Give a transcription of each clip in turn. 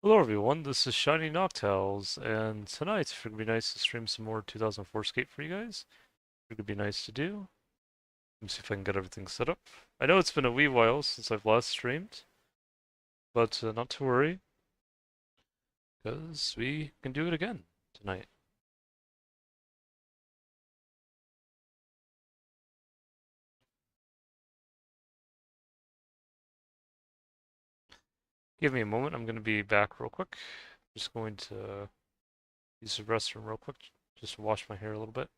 Hello everyone, this is Shiny Noctowls, and tonight it's gonna be nice to stream some more 2004Scape for you guys. It would be nice to do. Let me see if I can get everything set up. I know it's been a wee while since I've last streamed, but not to worry, because we can do it again tonight. Give me a moment, I'm gonna be back real quick. Just going to use the restroom real quick, just wash my hair a little bit.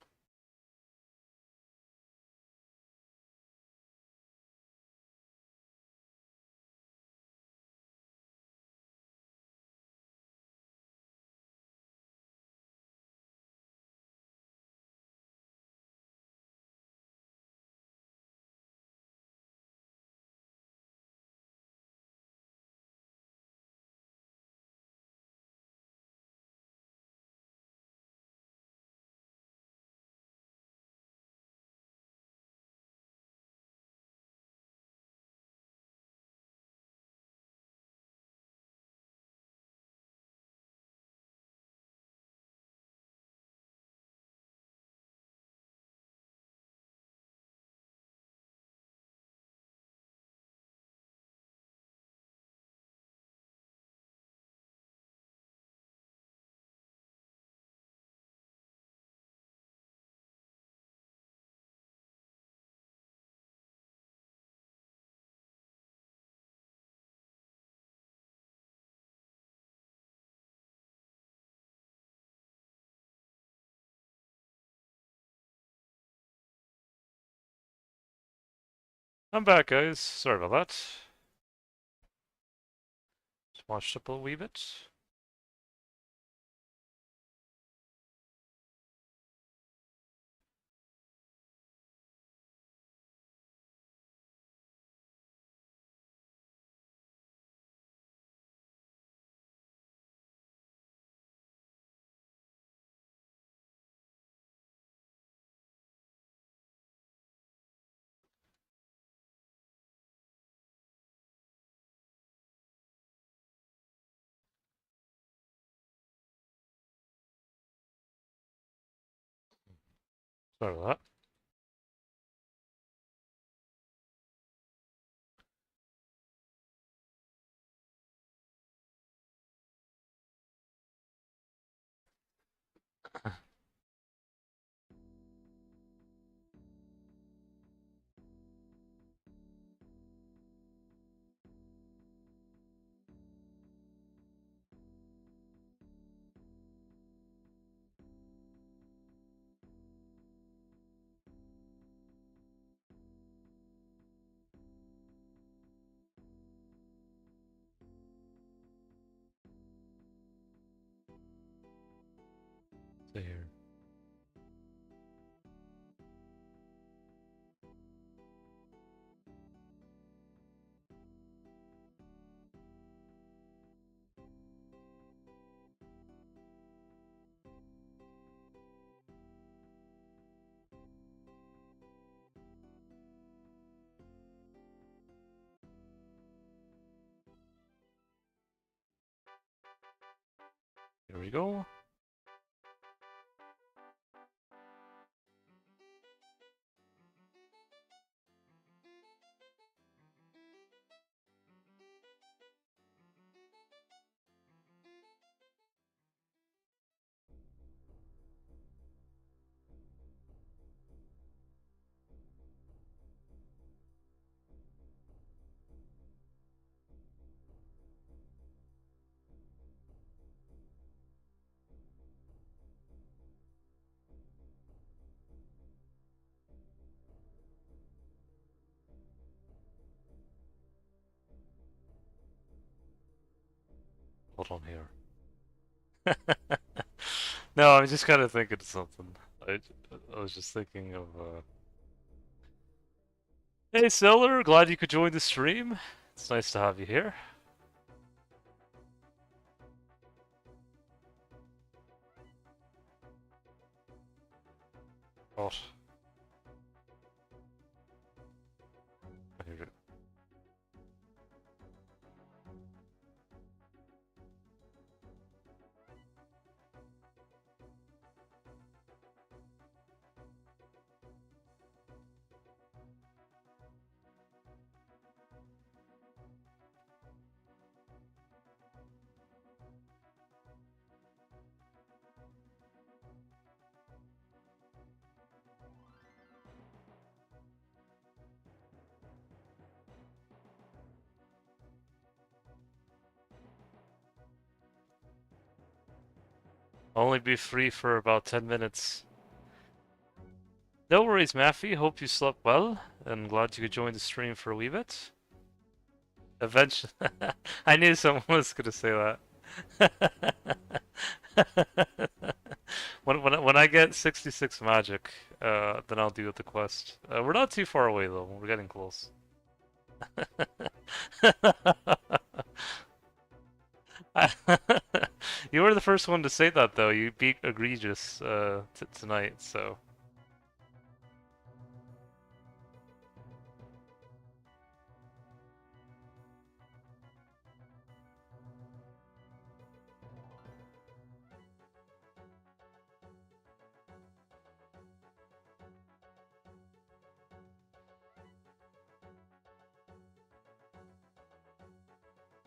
I'm back, guys. Sorry about that. Just washed up a wee bit. Sorry about that. Stay here. Here we go. Hold on here. No, I'm just kind of thinking of something. I, I was just thinking of, Hey, Seller, glad you could join the stream. It's nice to have you here. Oh, here. I'll only be free for about 10 minutes. No worries, Maffy. Hope you slept well, and glad you could join the stream for a wee bit. Eventually, I knew someone was gonna say that. When I get 66 magic, then I'll do the quest. We're not too far away though. We're getting close. You were the first one to say that though. You beat egregious tonight, so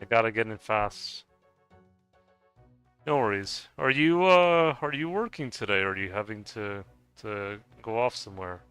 I gotta get in fast. No worries. Are you working today, or are you having to go off somewhere?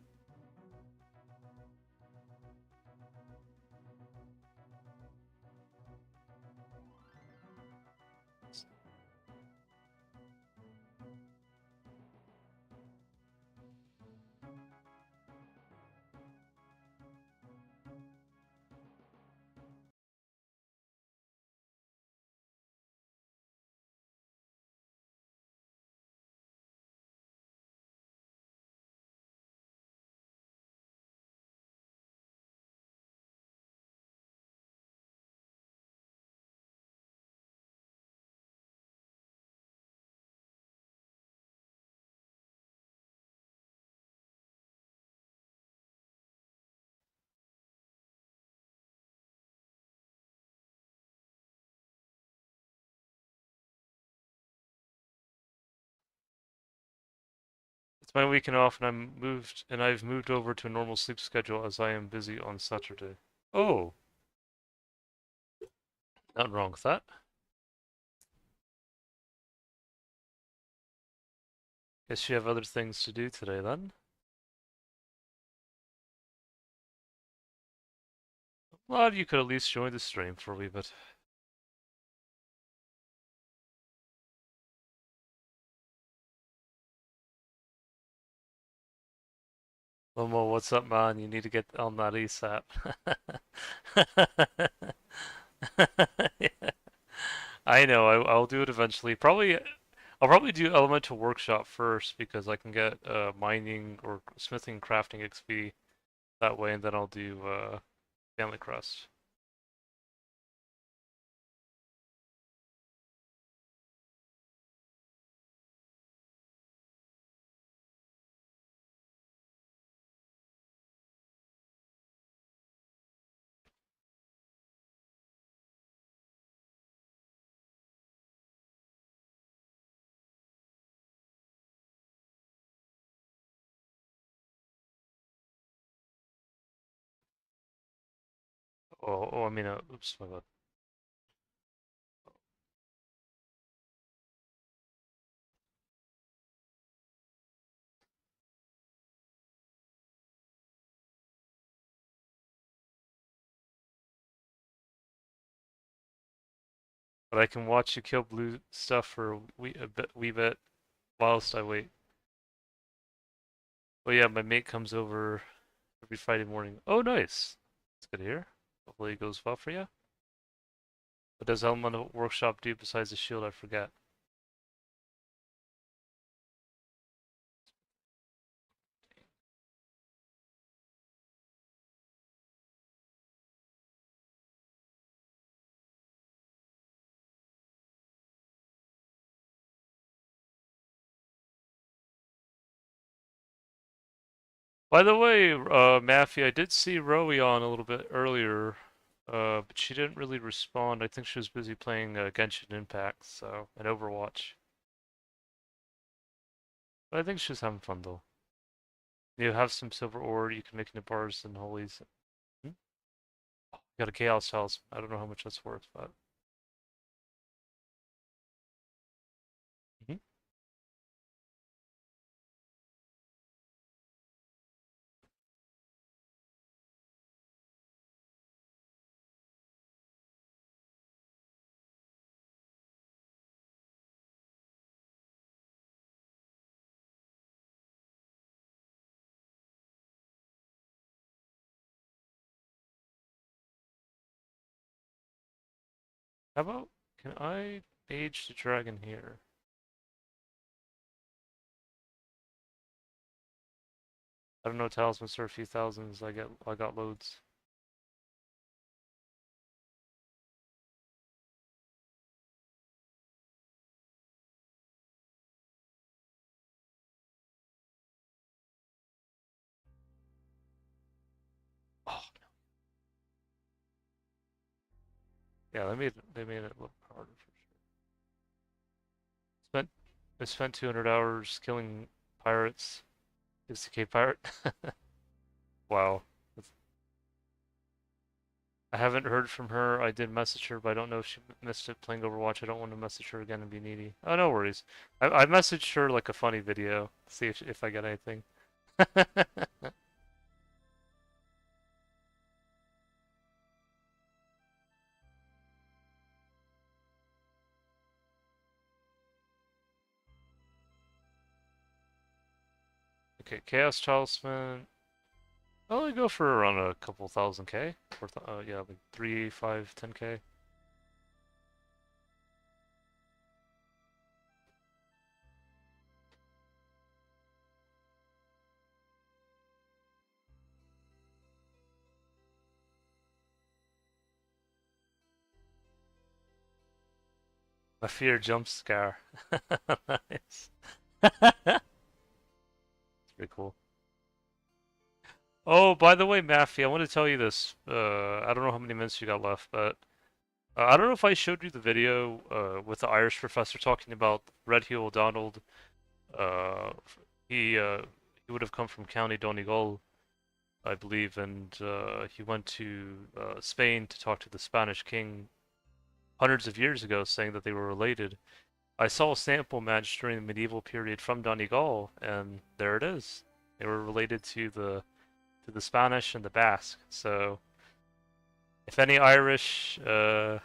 It's my weekend off, and I've moved over to a normal sleep schedule as I am busy on Saturday. Oh, nothing wrong with that. Guess you have other things to do today then. Well, you could at least join the stream for a wee bit. Momo, what's up, man? You need to get on that ASAP. Yeah. I know. I'll do it eventually. I'll probably do Elemental Workshop first because I can get mining or smithing crafting XP that way, and then I'll do Family Crest. I mean, oops, my bad. But I can watch you kill blue stuff for wee bit whilst I wait. Oh yeah, my mate comes over every Friday morning. Oh, nice. That's good to hear. Hopefully it goes well for you. What does Elemental Workshop do besides the shield? I forget. By the way, Maffy, I did see Rowie on a little bit earlier, but she didn't really respond. I think she was busy playing Genshin Impact, so and Overwatch. But I think she was having fun though. You have some silver ore, you can make into bars and holies. Hmm? Oh, got a Chaos House. I don't know how much that's worth, but. Mhm. How about, can I age the dragon here? I don't know, talismans are a few thousands. I got loads. Oh, yeah, they made it look harder for sure. Spent I spent 200 hours killing pirates. 60k pirate. Wow. I haven't heard from her. I did message her, but I don't know if she missed it playing Overwatch. I don't want to message her again and be needy. Oh, no worries. I messaged her like a funny video. See if I get anything. Okay, Chaos Talisman. I'll only go for around a couple thousand K. Or yeah, like 3, 5, 10K. A fear jump scare. Nice. It's pretty cool. Oh, by the way, Maffy, I want to tell you this. I don't know how many minutes you got left, but I don't know if I showed you the video with the Irish professor talking about Red Heel Donald. Uh, he uh, he would have come from County Donegal, I believe, and he went to Spain to talk to the Spanish king hundreds of years ago, saying that they were related. I saw a sample match during the medieval period from Donegal, and there it is. They were related to the Spanish and the Basque. So if any Irish try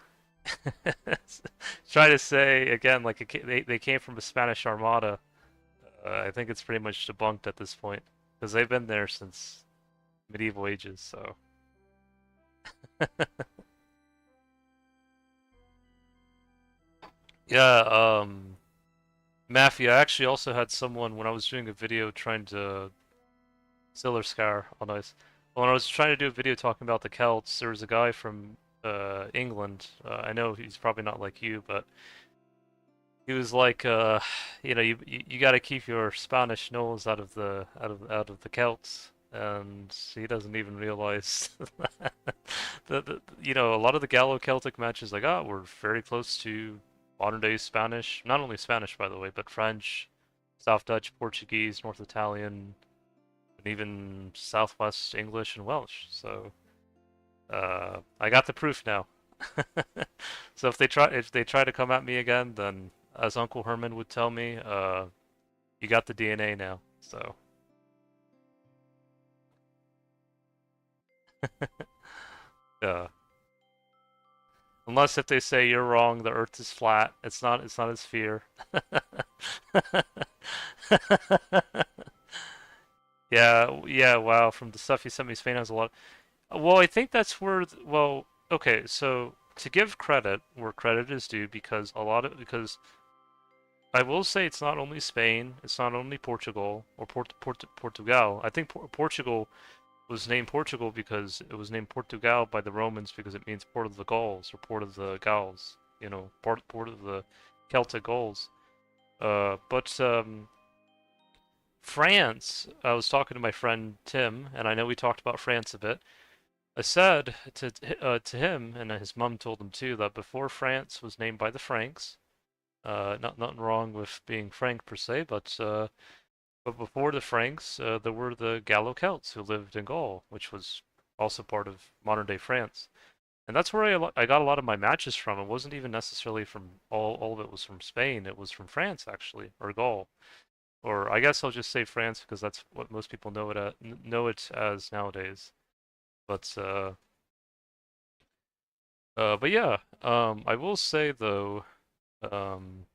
to say again like they came from a Spanish Armada, I think it's pretty much debunked at this point because they've been there since medieval ages. So yeah, Mafia. I actually also had someone when I was doing a video trying to Siller Scar on ice. When I was trying to do a video talking about the Celts, there was a guy from England. I know he's probably not like you, but he was like, you got to keep your Spanish nose out of the Celts, and he doesn't even realize a lot of the Gallo-Celtic matches I got were very close to modern day Spanish. Not only Spanish, by the way, but French, South Dutch, Portuguese, North Italian, and even Southwest English and Welsh. So I got the proof now. So if they try to come at me again, then as Uncle Herman would tell me, you got the DNA now. So uh, unless if they say you're wrong, the Earth is flat. It's not a sphere. Yeah, yeah. Wow. From the stuff you sent me, Spain has a lot. Well, I think that's where. Well, okay. So to give credit where credit is due, because I will say it's not only Spain, it's not only Portugal or Portugal. I think Portugal was named Portugal because it was named Portugal by the Romans because it means port of the Gauls or port of the Gauls. Port of the Celtic Gauls. But France. I was talking to my friend Tim, and I know we talked about France a bit. I said to him, and his mum told him too, that before France was named by the Franks, nothing wrong with being Frank per se, but before the Franks, there were the Gallo-Celts who lived in Gaul, which was also part of modern day France. And that's where I got a lot of my matches from. It wasn't even necessarily from all of it was from Spain. It was from France actually, or Gaul, or I guess I'll just say France because that's what most people know it as nowadays. But but yeah, I will say though, um,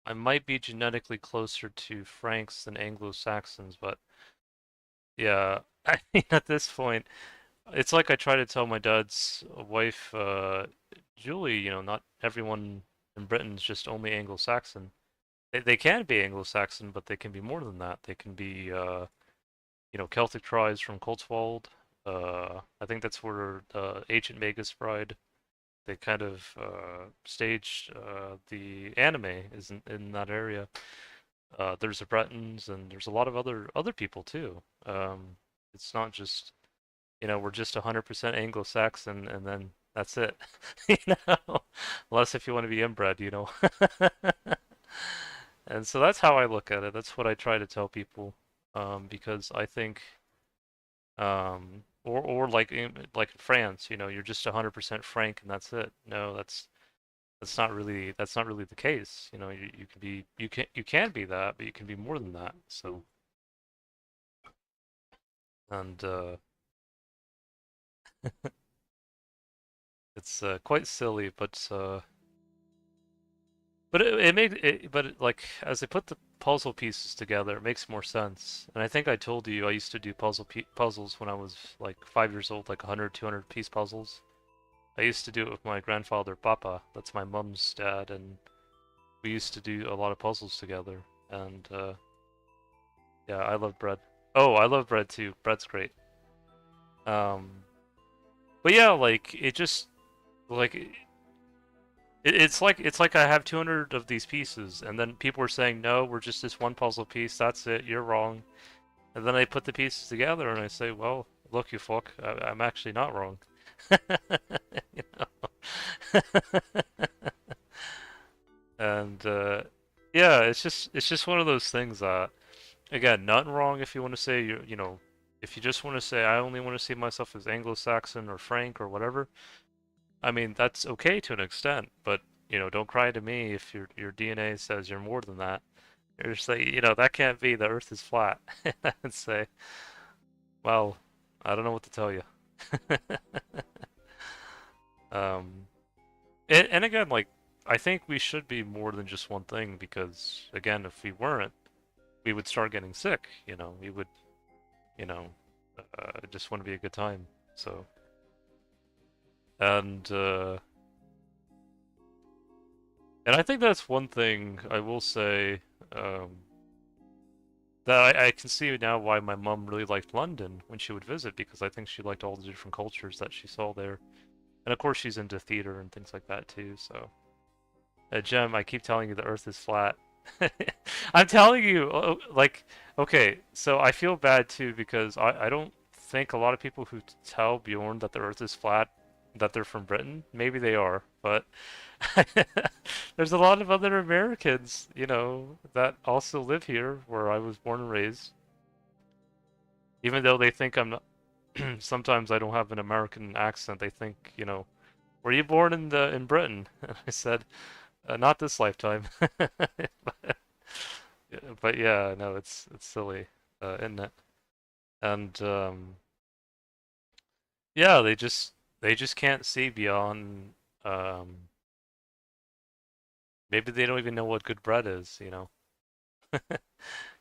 I might be genetically closer to Franks than Anglo-Saxons, but yeah, I mean at this point, it's like I try to tell my dad's wife, Julie, not everyone in Britain is just only Anglo-Saxon. They can be Anglo-Saxon, but they can be more than that. They can be, Celtic tribes from Cotswold. I think that's where Ancient Magus Bride, they kind of staged the anime is in that area. There's the Bretons and there's a lot of other people too. It's not just we're just 100% Anglo-Saxon and then that's it. you know, Unless if you want to be inbred. And so that's how I look at it. That's what I try to tell people, because I think, or like in France, you're just 100% Frank and that's it. No, that's not really the case. You can be you can be that, but you can be more than that. So and it's quite silly, but it made it, but it, like as I put the puzzle pieces together, it makes more sense. And I think I told you I used to do puzzles when I was like 5 years old, like 100, 200 piece puzzles. I used to do it with my grandfather, Papa. That's my mom's dad, and we used to do a lot of puzzles together. And yeah, I love bread. Oh, I love bread too. Bread's great. Um, but yeah, like it just like it's like I have 200 of these pieces, and then people are saying, no, we're just this one puzzle piece. That's it. You're wrong. And then I put the pieces together, and I say, well, look, you fuck. I'm actually not wrong. you know? And yeah, it's just one of those things that, again, nothing wrong if you want to say if you just want to say I only want to see myself as Anglo-Saxon or Frank or whatever. I mean, that's okay to an extent, but don't cry to me if your DNA says you're more than that. You're just like, that can't be. The Earth is flat. And say, well, I don't know what to tell you. um, and again, like, I think we should be more than just one thing because, again, if we weren't, we would start getting sick. We would, you know, just want to be a good time. So, and and I think that's one thing I will say, um, that I can see now why my mom really liked London when she would visit because I think she liked all the different cultures that she saw there. And of course, she's into theater and things like that too. So, Jem, I keep telling you the Earth is flat. I'm telling you, like, okay, so I feel bad too because I don't think a lot of people who tell Bjorn that the Earth is flat, that they're from Britain. Maybe they are, but there's a lot of other Americans, that also live here where I was born and raised. Even though they think I'm not, sometimes I don't have an American accent. They think, were you born in Britain? And I said, not this lifetime. But yeah, no, it's silly, isn't it? And yeah, they just can't see beyond. Um, Maybe they don't even know what good bread is.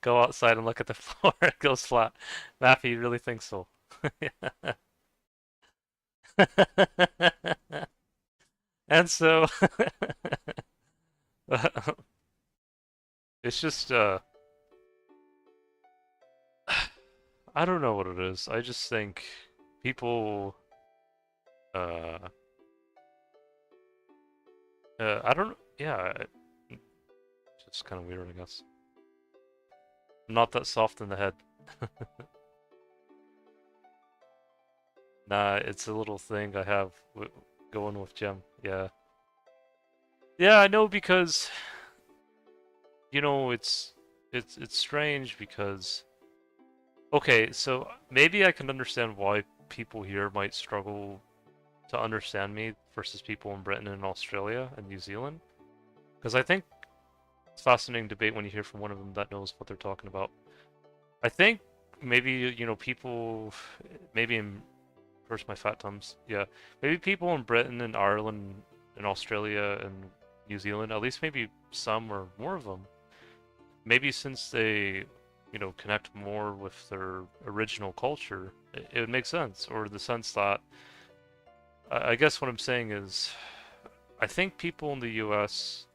Go outside and look at the floor; it goes flat. Maffy, you really think so? And so it's just I don't know what it is. I just think people uh I don't yeah, it's just kind of weird, I guess. I'm not that soft in the head. Nah, it's a little thing I have going with Gem. Yeah. Yeah, I know because it's strange because okay, so maybe I can understand why people here might struggle to understand me versus people in Britain and Australia and New Zealand. Because I think it's fascinating debate when you hear from one of them that knows what they're talking about. I think maybe, people, maybe in, where's my fat tums? Yeah, maybe people in Britain and Ireland and Australia and New Zealand, at least maybe some or more of them, maybe since they connect more with their original culture, it would make sense. Or the sense that, I guess what I'm saying is, I think people in the US,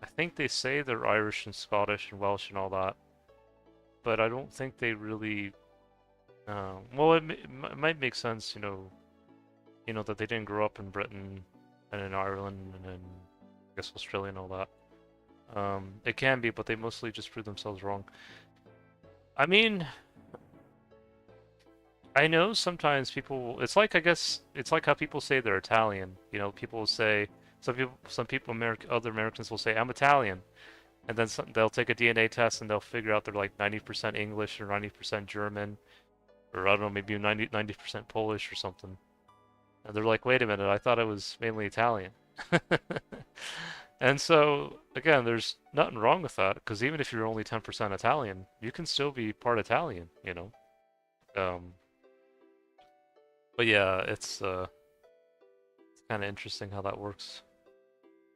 I think they say they're Irish and Scottish and Welsh and all that, but I don't think they really. Well, it might make sense, that they didn't grow up in Britain and in Ireland and in, I guess, Australia and all that. It can be, but they mostly just prove themselves wrong. I mean, I know sometimes people. It's like, I guess it's like how people say they're Italian. People will say, some people, other Americans will say, "I'm Italian," and then they'll take a DNA test and they'll figure out they're like 90% English or 90% German, or I don't know, maybe 90% Polish or something. And they're like, "Wait a minute, I thought I was mainly Italian." And so, again, there's nothing wrong with that, because even if you're only 10% Italian, you can still be part Italian. Um, but yeah, it's kind of interesting how that works.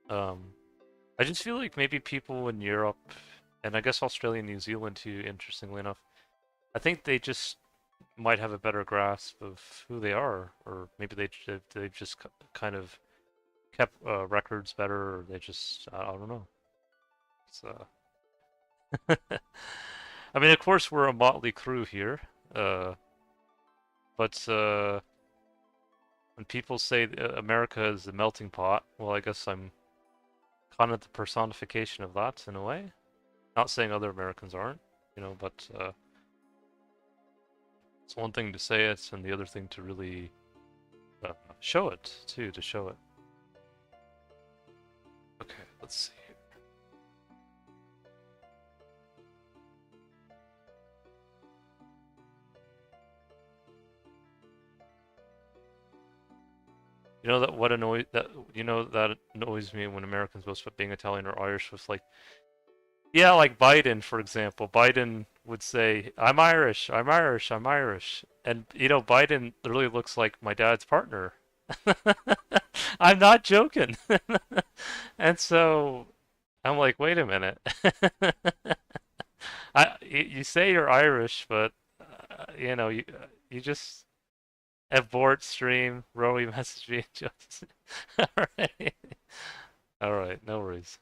Um, I just feel like maybe people in Europe, and I guess Australia and New Zealand too, interestingly enough, I think they just might have a better grasp of who they are, or maybe they've just kind of kept records better, or they just, I don't know. It's I mean, of course, we're a motley crew here, uh, but when people say America is the melting pot, well, I guess I'm kind of the personification of that in a way. Not saying other Americans aren't, but it's one thing to say it, and the other thing to really show it too. To show it. Okay, let's see. That annoys me when Americans boast about being Italian or Irish with, like, yeah, like Biden, for example. Biden would say, "I'm Irish, I'm Irish, I'm Irish." And Biden literally looks like my dad's partner. I'm not joking. And so I'm like, "Wait a minute." You say you're Irish, but you just abort stream. Rowie message me. Just all right, all right, no worries.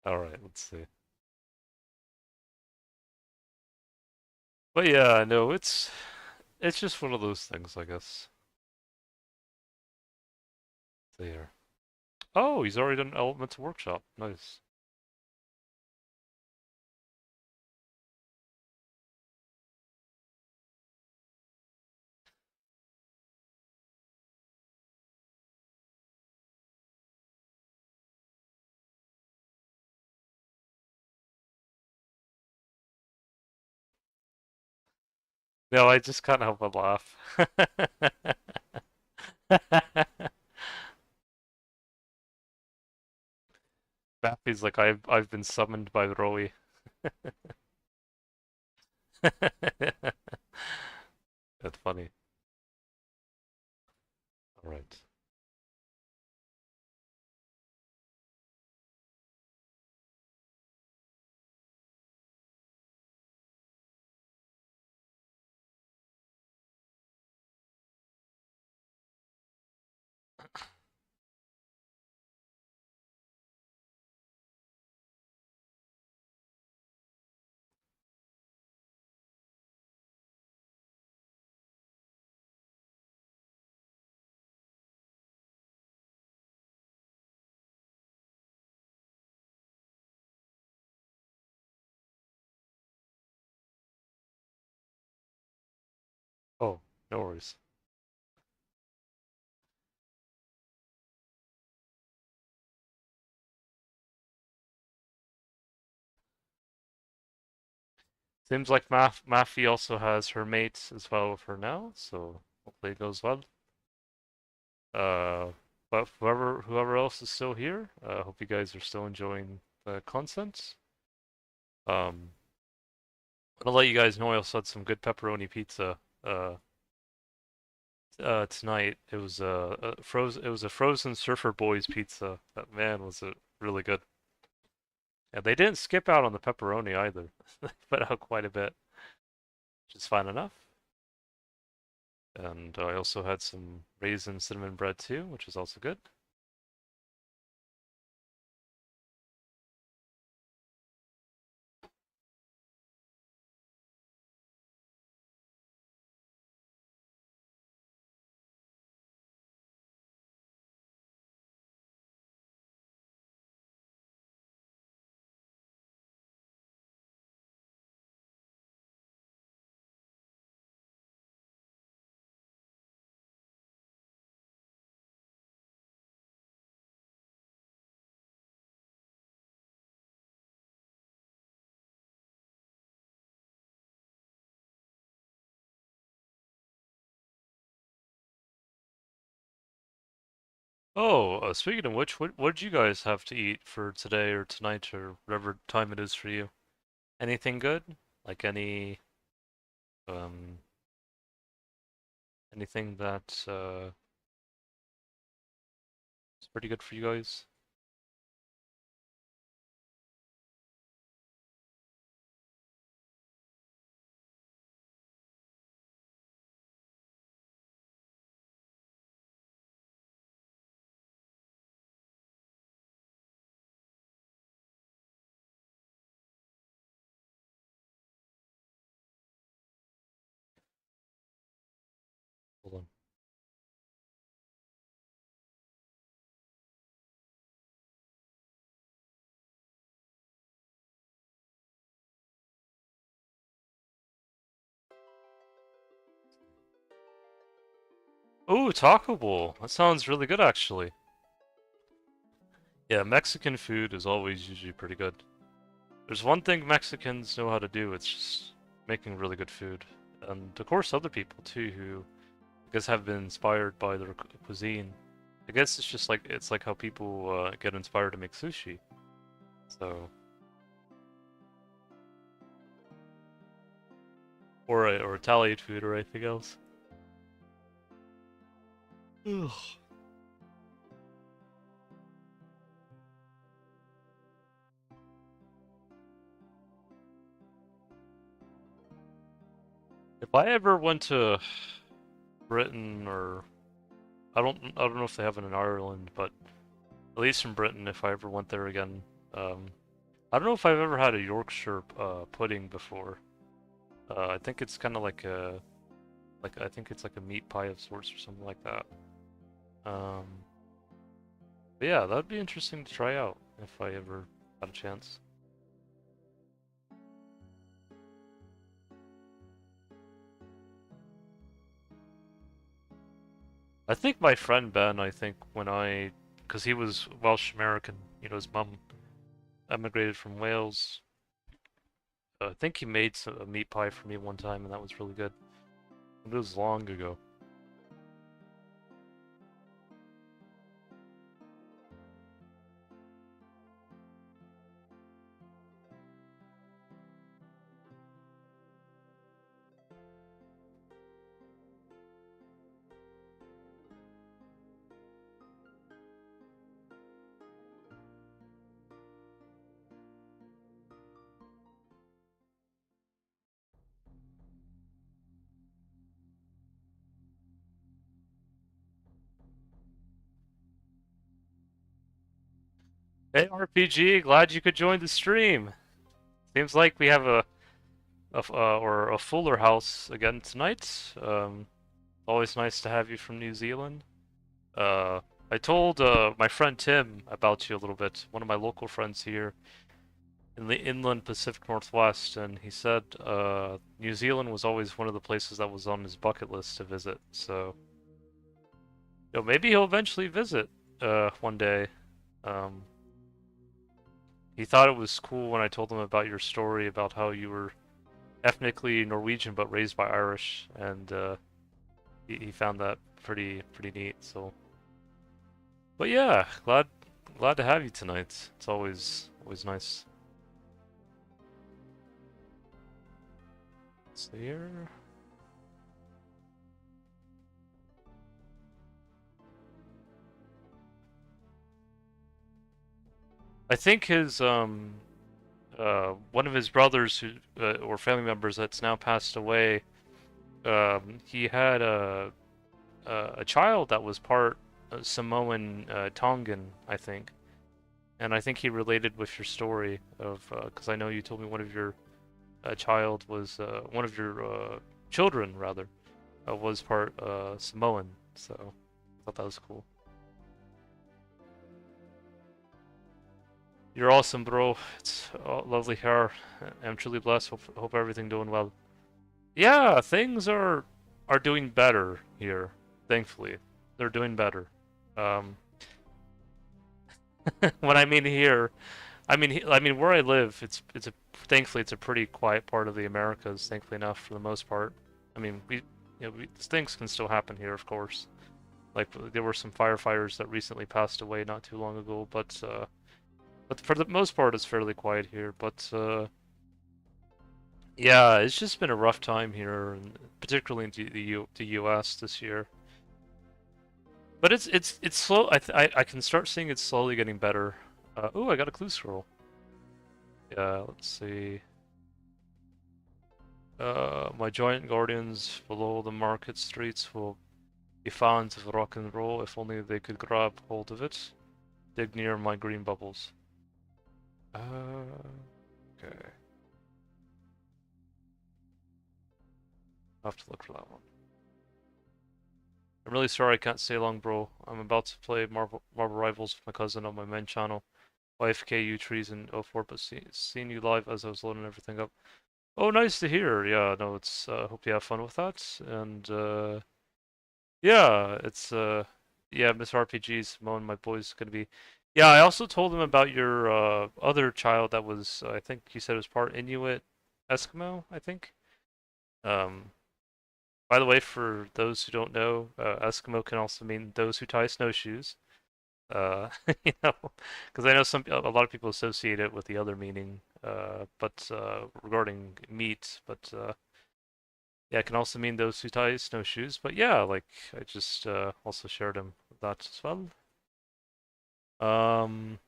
All right, let's see. But yeah, no, it's just one of those things, I guess. There. Oh, he's already done Elements Workshop. Nice. No, I just can't help but laugh. Bappy's like, I've been summoned by Rowie. That's funny. All right. Oh, no worries. Seems like Mafi also has her mates as well with her now, so hopefully it goes well. Uh, but whoever else is still here, hope you guys are still enjoying the content. I'll let you guys know I also had some good pepperoni pizza tonight. It was a frozen Surfer Boys pizza. That man was it really good. Yeah, they didn't skip out on the pepperoni either. They put out quite a bit, which is fine enough. And I also had some raisin cinnamon bread too, which is also good. Oh, speaking of which, what did you guys have to eat for today or tonight or whatever time it is for you? Anything good? Like um anything that is pretty good for you guys? Hold on. Ooh, Taco Bowl. That sounds really good actually. Yeah, Mexican food is always usually pretty good. There's one thing Mexicans know how to do, it's just making really good food. And of course other people too who I guess have been inspired by their cuisine. I guess it's just like it's like how people get inspired to make sushi. So or Italian food or anything else. Ugh. If I ever went to Britain or I don't know if they have it in Ireland, but at least in Britain, if I ever went there again, um, I don't know if I've ever had a Yorkshire pudding before. I think it's kind of like I think it's like a meat pie of sorts or something like that. Um, but yeah, that'd be interesting to try out if I ever had a chance. I think my friend Ben, I think because he was Welsh American, his mum emigrated from Wales. I think he made a meat pie for me one time, and that was really good. It was long ago. Hey RPG, glad you could join the stream. Seems like we have a fuller house again tonight. Always nice to have you from New Zealand. Uh, I told my friend Tim about you a little bit. One of my local friends here in the inland Pacific Northwest, and he said New Zealand was always one of the places that was on his bucket list to visit. So, maybe he'll eventually visit one day. Um, he thought it was cool when I told him about your story about how you were ethnically Norwegian but raised by Irish, and he found that pretty neat. So, but yeah, glad to have you tonight. It's always nice. see here. I think his one of his brothers who or family members that's now passed away. He had a child that was part Samoan Tongan, I think, and I think he related with your story of because I know you told me one of your child was one of your children rather was part Samoan, so I thought that was cool. You're awesome, bro. It's lovely hair. I'm truly blessed. Hope everything doing well. Yeah, things are doing better here. Thankfully, they're doing better. Um, when I mean here, I mean where I live. It's a thankfully it's a pretty quiet part of the Americas. Thankfully enough, for the most part. I mean things can still happen here, of course. Like there were some firefighters that recently passed away not too long ago, but for the most part it's fairly quiet here. But yeah, it's just been a rough time here, and particularly in the U.S. this year. But it's slow. I can start seeing it slowly getting better. Oh, I got a clue scroll. Yeah, let's see. My giant guardians below the market streets will be fans of rock and roll if only they could grab hold of it. Dig near my green bubbles. Okay. I'll have to look for that one. I'm really sorry I can't stay long, bro. I'm about to play Marvel Rivals with my cousin on my main channel. YFKU trees and 04, but seeing you live as I was loading everything up. Oh, nice to hear. Yeah, no, it's hope you have fun with that. And yeah, it's yeah, Miss RPG's Mo and my boy's gonna be. Yeah, I also told him about your other child that was I think you said was part Inuit Eskimo, I think. Um, by the way, for those who don't know, Eskimo can also mean those who tie snowshoes. You know, because I know a lot of people associate it with the other meaning, but regarding meat, but yeah, it can also mean those who tie snowshoes. But yeah, like I just also shared him that as well. Um,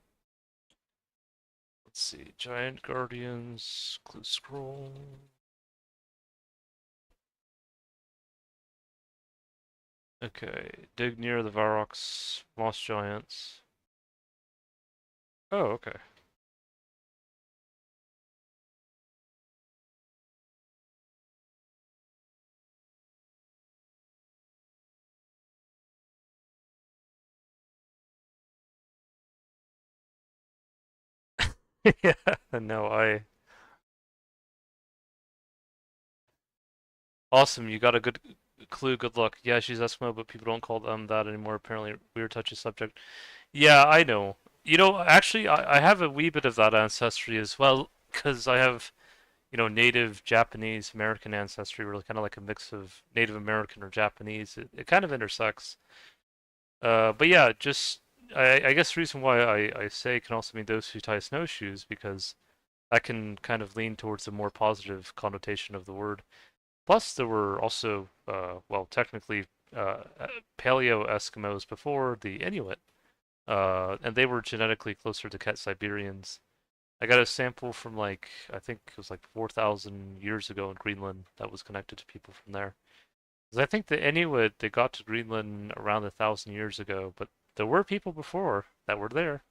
let's see, giant guardians, clue scroll. Okay, dig near the Varrock's moss giants. Oh, okay. Yeah, no, I awesome. You got a good clue. Good luck. Yeah, she's Eskimo, but people don't call them that anymore. Apparently, weird touchy subject. Yeah, I know. You know, actually, I have a wee bit of that ancestry as well, because I have, native Japanese American ancestry, really kind of like a mix of Native American or Japanese. It kind of intersects. But yeah, just I guess the reason why I say can also mean those who tie snowshoes because that can kind of lean towards a more positive connotation of the word. Plus, there were also, well, technically, Paleo Eskimos before the Inuit, and they were genetically closer to Cat Siberians. I got a sample from like I think it was like 4,000 years ago in Greenland that was connected to people from there. 'Cause I think the Inuit they got to Greenland around 1,000 years ago, but there were people before that were there.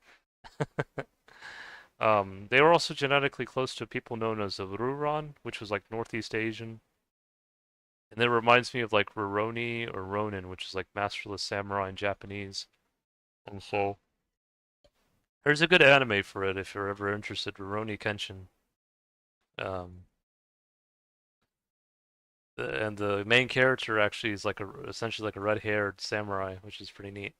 They were also genetically close to people known as the Ruran, which was like Northeast Asian. And that reminds me of like Rurouni or Ronin, which is like masterless samurai in Japanese. And so there's a good anime for it if you're ever interested. Rurouni Kenshin. Um, and the main character actually is like essentially like a red-haired samurai, which is pretty neat.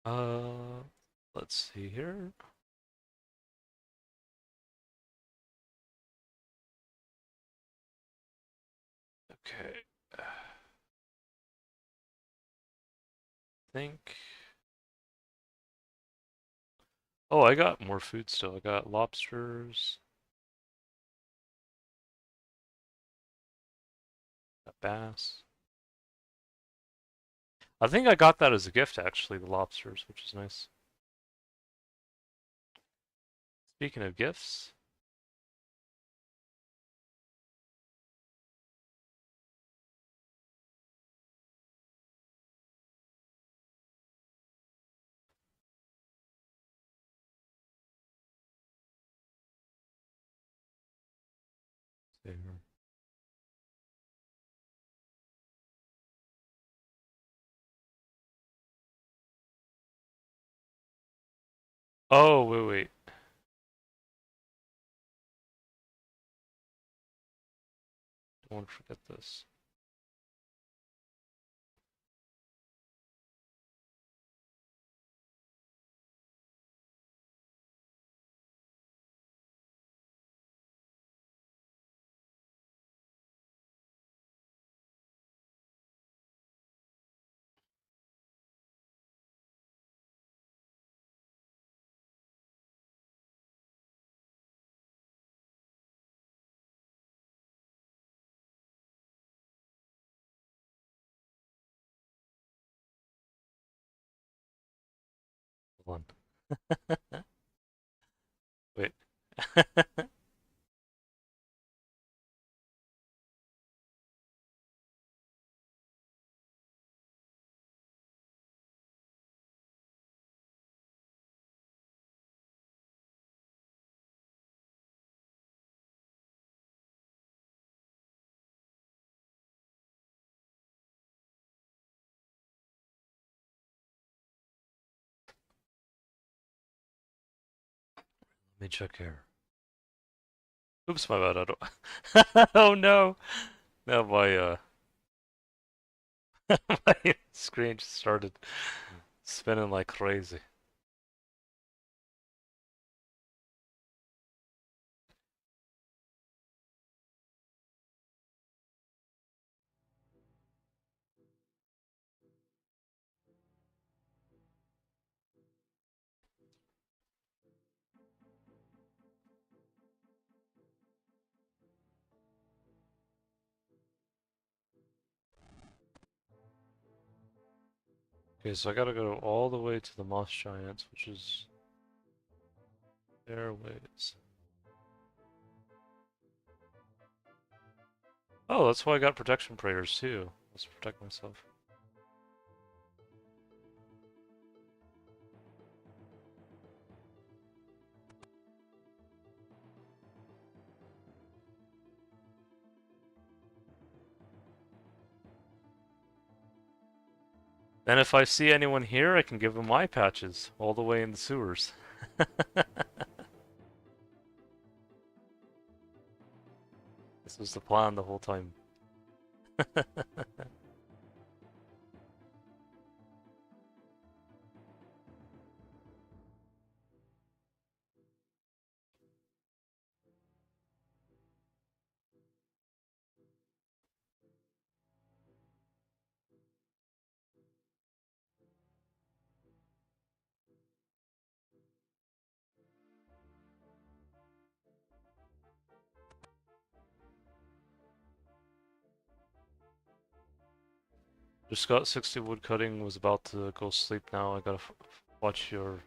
uh, let's see here. Okay, I think. Oh, I got more food still. I got lobsters. bass. I think I got that as a gift, actually, the lobsters, which is nice. Speaking of gifts, oh, wait. Don't want to forget this. Hold on. Wait. Let me check here. Oops, my bad. I don't. Oh no! Now my screen just started spinning like crazy. Okay, so I gotta go all the way to the Moss Giants, which is their ways. Oh, that's why I got protection prayers too. Let's protect myself. Then if I see anyone here, I can give them eye patches all the way in the sewers. This was the plan the whole time. Just got 60 wood cutting, was about to go sleep now. I gotta watch your...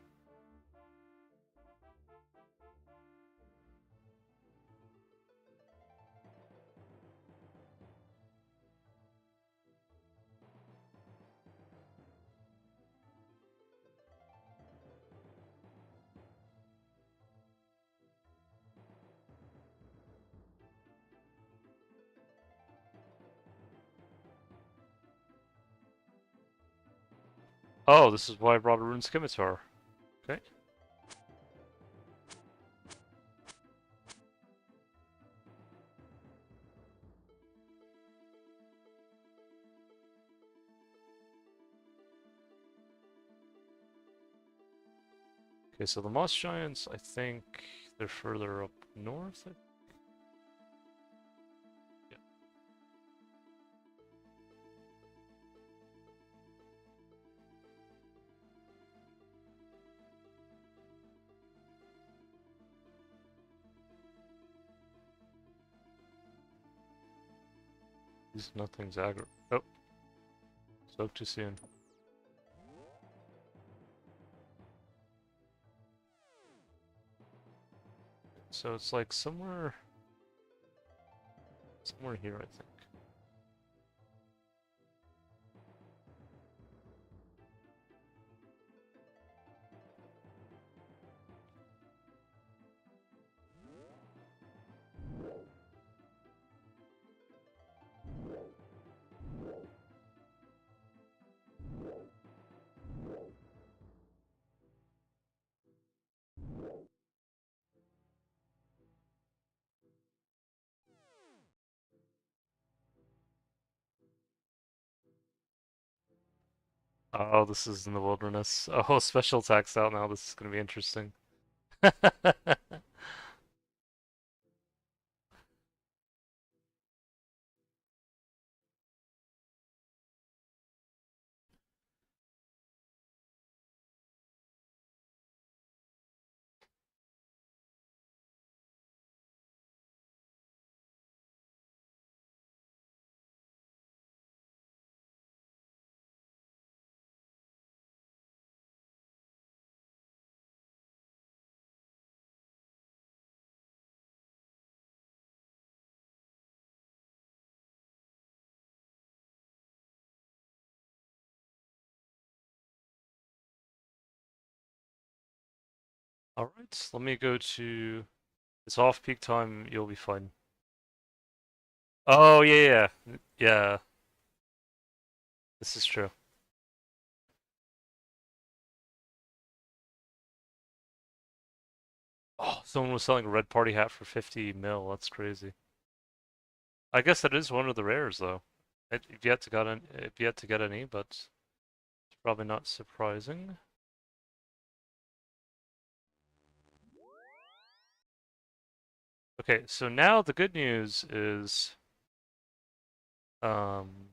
Oh, this is why I brought a rune scimitar. Okay. Okay, so the Moss Giants, I think they're further up north. Yeah. Nothing's aggro. Oh, spoke too soon. So it's like somewhere here, I think. Oh, this is in the wilderness. Oh, special attack's out now. This is gonna be interesting. Alright, let me go to... It's off peak time, you'll be fine. Oh, yeah, yeah. Yeah, this is true. Oh, someone was selling a red party hat for 50 mil. That's crazy. I guess that is one of the rares, though. I've yet to get any, but it's probably not surprising. Okay, so now the good news is, um,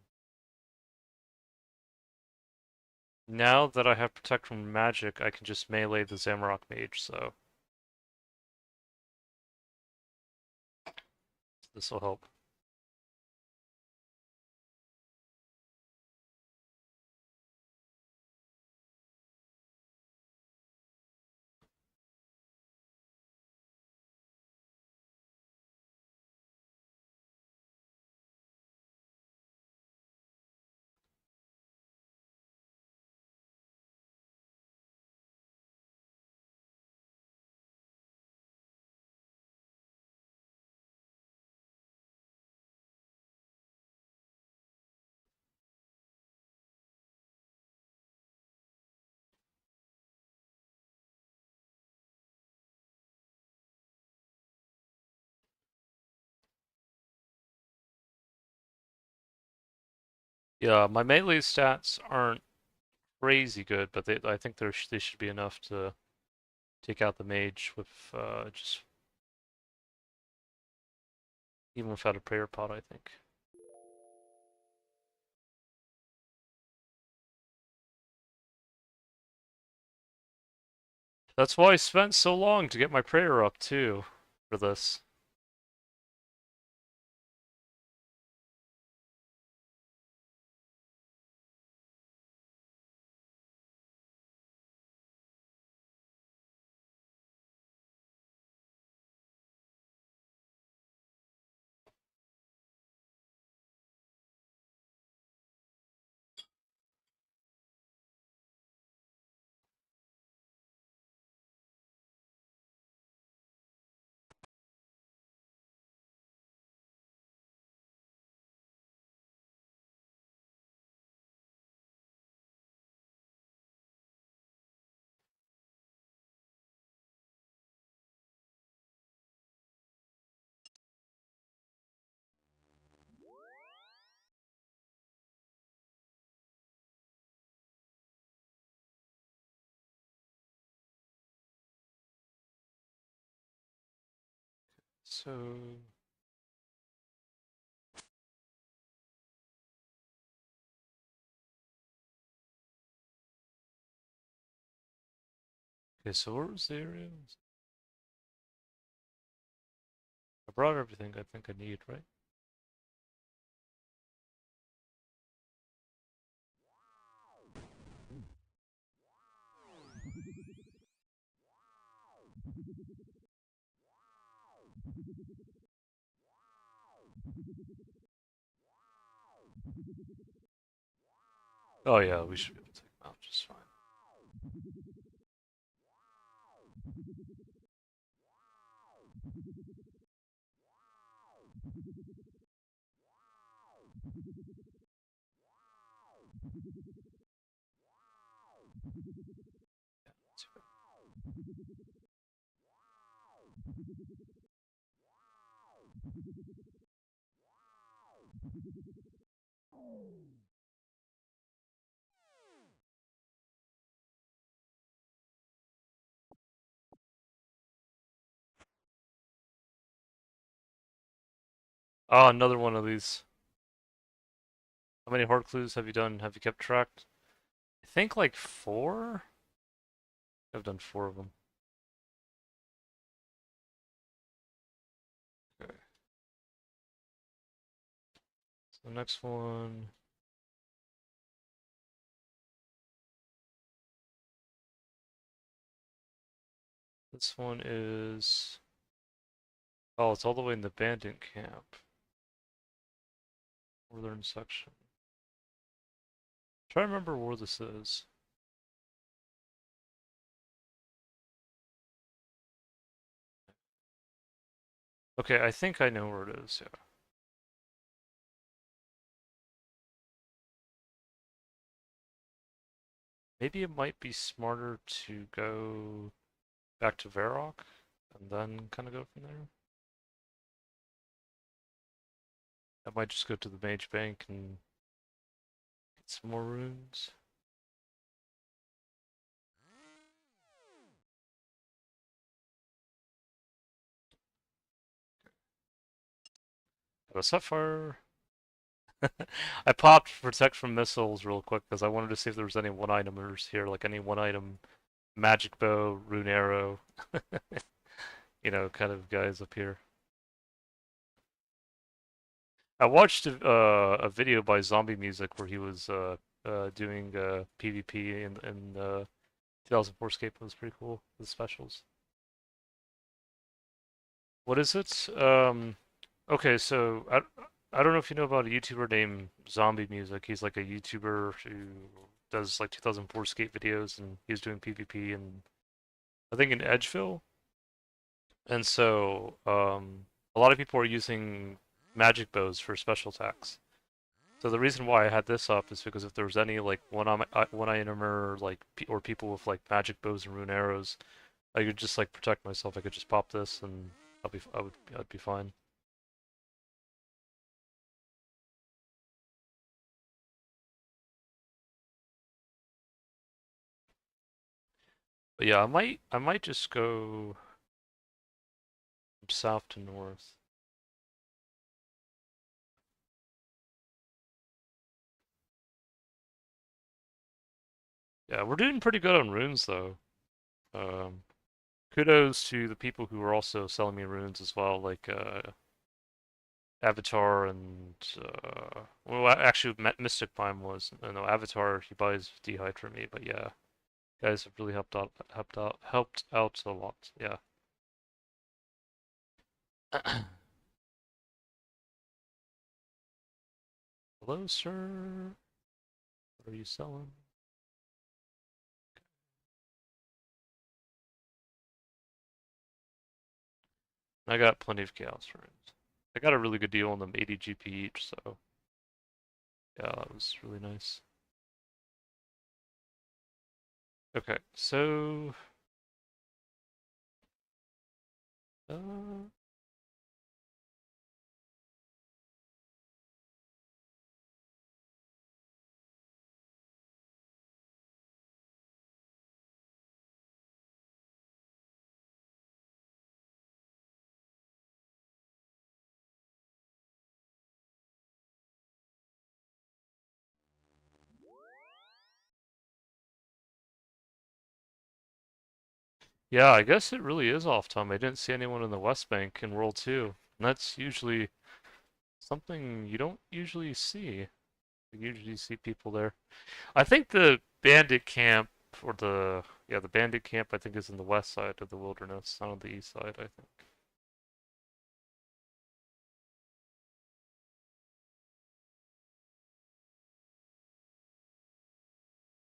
now that I have Protect from Magic, I can just melee the Zamorak Mage, so this will help. Yeah, my melee stats aren't crazy good, but I think they should be enough to take out the mage with just even without a prayer pot, I think. That's why I spent so long to get my prayer up too for this. So okay, so where was the area? I brought everything I think I need, right? Oh yeah, we should be able to take them out just fine. Oh, another one of these. How many horde clues have you done? Have you kept track? I think like 4? I've done 4 of them. Okay. So the next one. This one is. Oh, it's all the way in the bandit camp. Northern section. Try to remember where this is. Okay, I think I know where it is, yeah. Maybe it might be smarter to go back to Varrock and then kind of go from there. I might just go to the Mage Bank and get some more runes. Got a Sapphire. I popped Protect from Missiles real quick because I wanted to see if there was any one-itemers here, like any one-item Magic Bow, Rune Arrow, you know, kind of guys up here. I watched a video by Zombie Music where he was doing PvP in 2004Scape. It was pretty cool, the specials. What is it? Okay, so I don't know if you know about a YouTuber named Zombie Music. He's like a YouTuber who does like 2004Scape videos, and he's doing PvP and I think in Edgeville. And so a lot of people are using magic bows for special attacks. So the reason why I had this up is because if there was any like one-itemer like or people with like magic bows and rune arrows, I could just like protect myself. I could just pop this and I'd be fine. But yeah, I might just go from south to north. Yeah, we're doing pretty good on runes though. Um, Kudos to the people who are also selling me runes as well, like Avatar and well, actually, Mystic Prime was no Avatar. He buys Dehyde for me, but yeah, guys have really helped out a lot. Yeah. Hello, sir. What are you selling? I got plenty of chaos runes. I got a really good deal on them, 80 GP each, so yeah, that was really nice. Okay, so uh, yeah, I guess it really is off time. I didn't see anyone in the West Bank in World 2. And that's usually something you don't usually see. You usually see people there. I think the bandit camp or the Yeah, the bandit camp I think is in the west side of the wilderness, not on the east side, I think.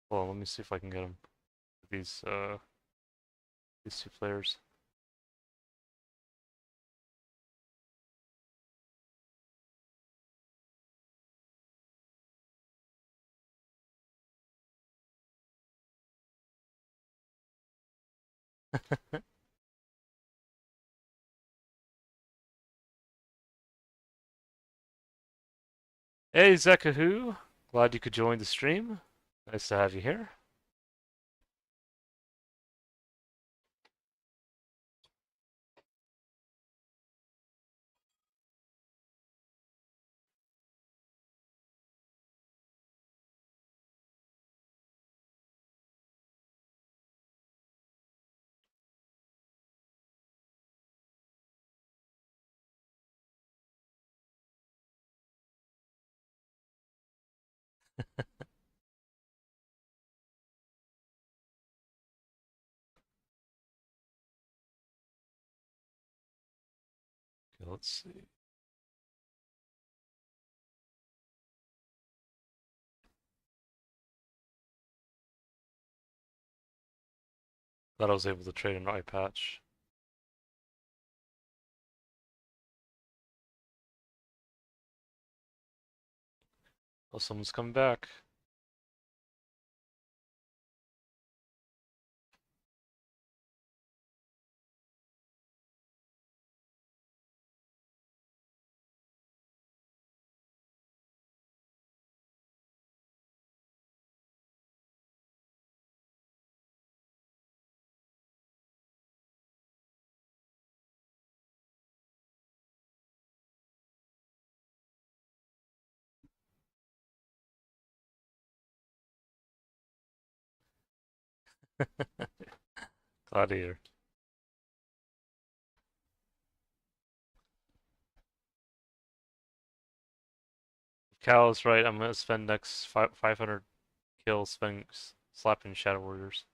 Well, let me see if I can get them. These two players. Hey, Zekahoo! Glad you could join the stream. Nice to have you here. Okay, let's see. Glad I was able to trade an eye patch. Oh, someone's coming back. Gladiator. Cal's right. I'm gonna spend next 500 kills slapping Shadow Warriors.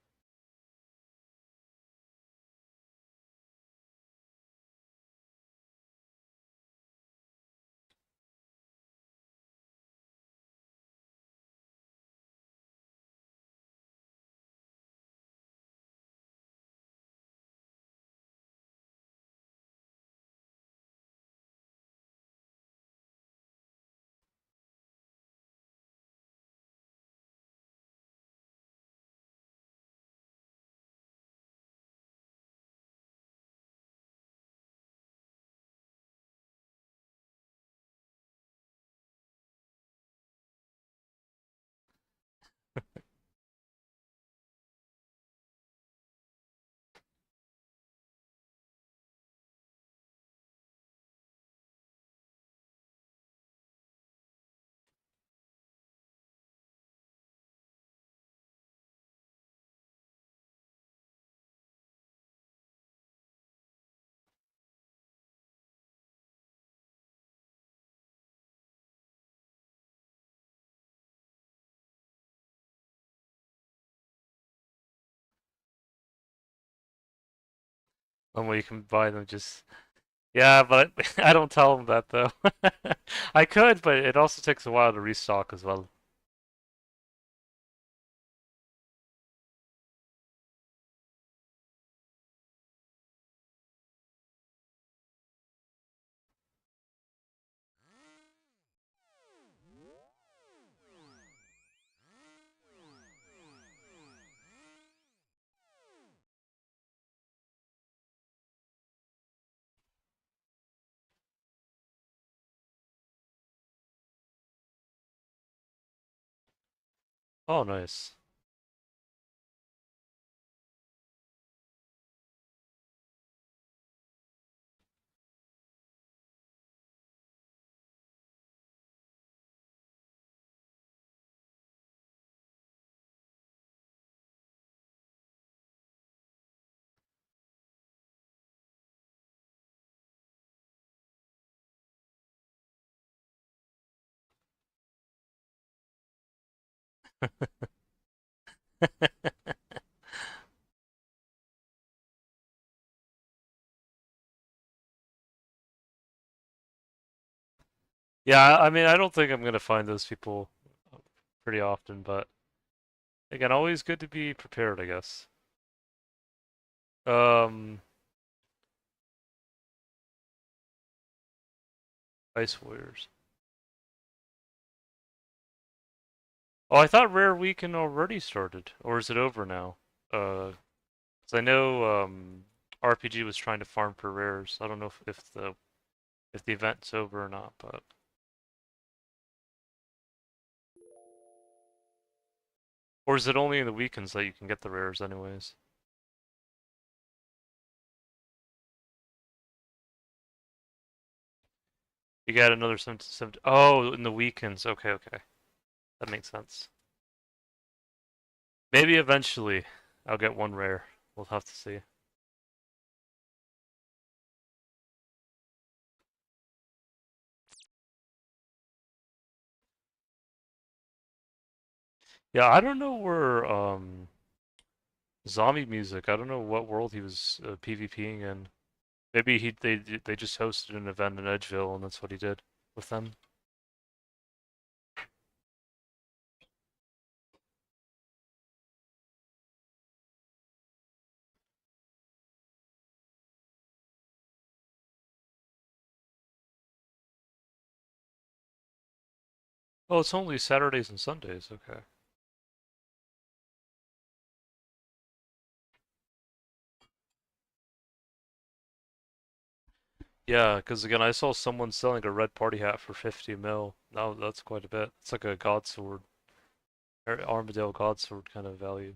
One way you can buy them just yeah, but I don't tell them that though. I could, but it also takes a while to restock as well. Oh, nice. Yeah, I mean, I don't think I'm gonna find those people pretty often, but again, always good to be prepared, I guess. Um, Ice Warriors. Oh, I thought Rare Weekend already started, or is it over now? 'Cause I know RPG was trying to farm for rares. I don't know if the event's over or not, but or is it only in the weekends that you can get the rares anyways? You got another 7 Oh, in the weekends. Okay, okay. That makes sense. Maybe eventually I'll get one rare. We'll have to see. Yeah, I don't know where zombie music. I don't know what world he was PvPing in. Maybe they just hosted an event in Edgeville and that's what he did with them. Oh, it's only Saturdays and Sundays. Okay. Yeah, because again, I saw someone selling a red party hat for 50 mil. Now that's quite a bit. It's like a god sword, or Armadale god sword kind of value.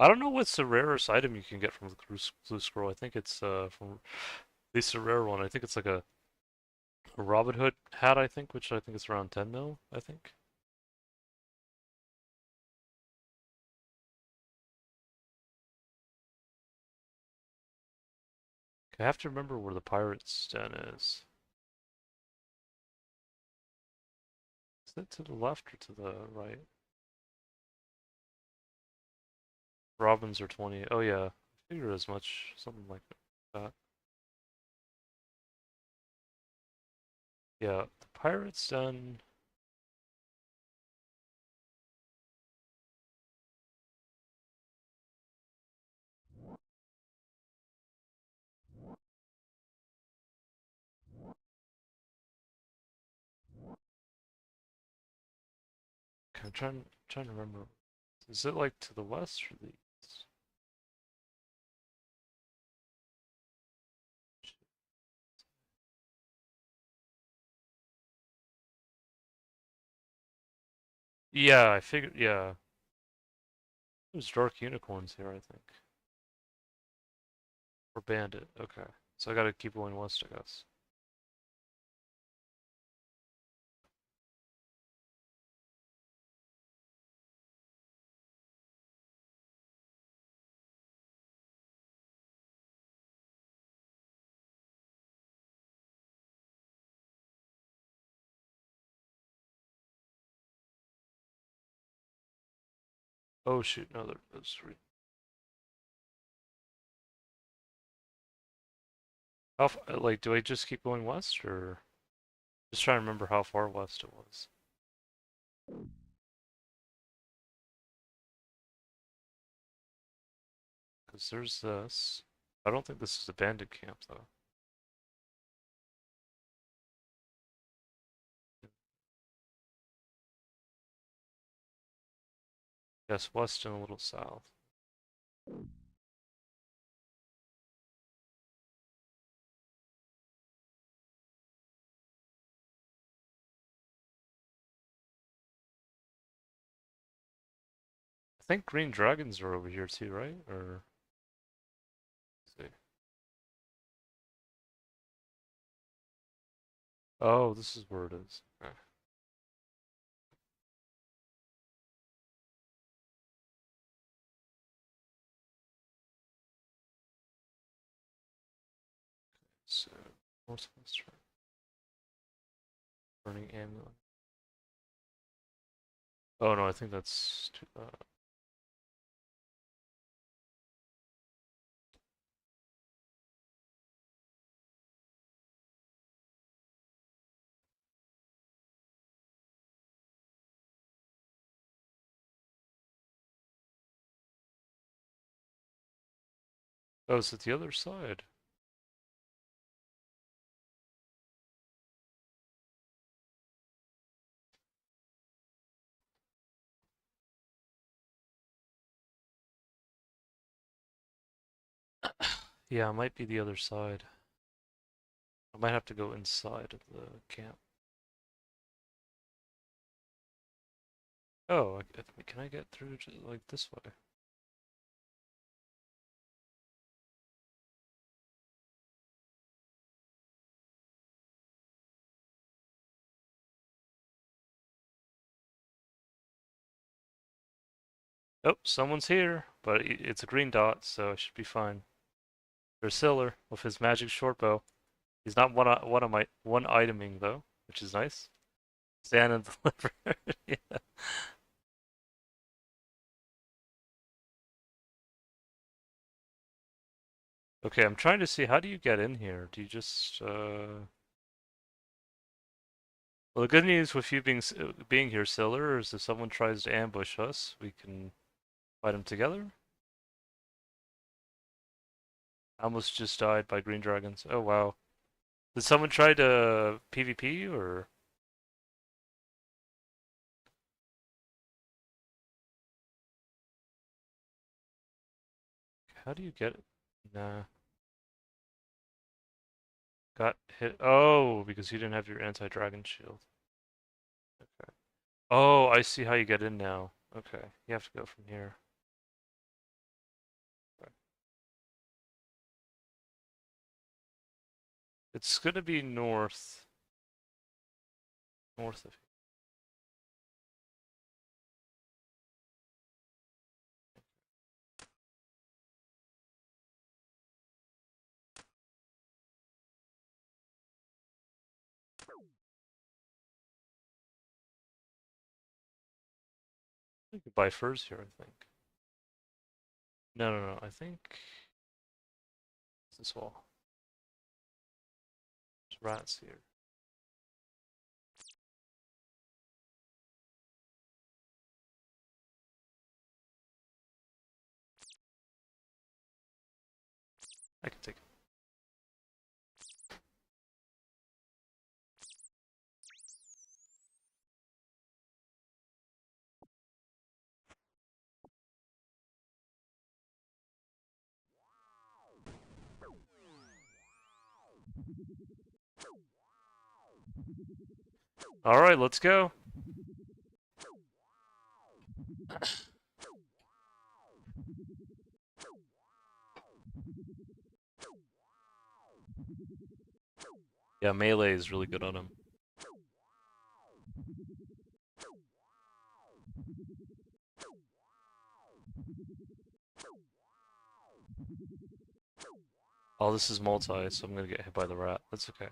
I don't know what's the rarest item you can get from the Blue Scroll. I think it's from at least a rare one. I think it's like a Robin Hood hat. I think, which I think is around 10 mil. I think. I have to remember where the Pirate's Den is. Is it to the left or to the right? Robins are 20. Oh yeah, I figured as much. Something like that. Yeah, the Pirate's Den. I'm trying to remember. Is it like to the west or the east? Yeah, I figured. Yeah, there's dark unicorns here, I think. Or bandit. Okay, so I gotta keep going west, I guess. Oh shoot, no, there's three. Like, do I just keep going west, or just trying to remember how far west it was? Because there's this. I don't think this is a bandit camp though. Yes, west and a little south. I think green dragons are over here too, right? Or let's see. Oh, this is where it is. Okay. So northwest, right? Burning amulet. Oh no, I think that's too, Oh, is it the other side? Yeah, it might be the other side. I might have to go inside of the camp. Oh, can I get through to, like this way? Oh, someone's here, but it's a green dot, so it should be fine. There's Siller with his magic short bow. He's not one iteming though, which is nice. Stand and deliver. Yeah. Okay, I'm trying to see how do you get in here? Do you just Well, the good news with you being here, Siller, is if someone tries to ambush us, we can fight them together. I almost just died by green dragons. Oh wow. Did someone try to PvP or how do you get it? Nah. Got hit. Oh, because you didn't have your anti-dragon shield. Okay. Oh, I see how you get in now. Okay. You have to go from here. Okay. It's gonna be north. North of here. You could buy furs here, I think. No, no, no. I think it's this wall. There's rats here. I can take it. All right, let's go. Yeah, melee is really good on him. Oh, this is multi, so I'm gonna get hit by the rat. That's okay.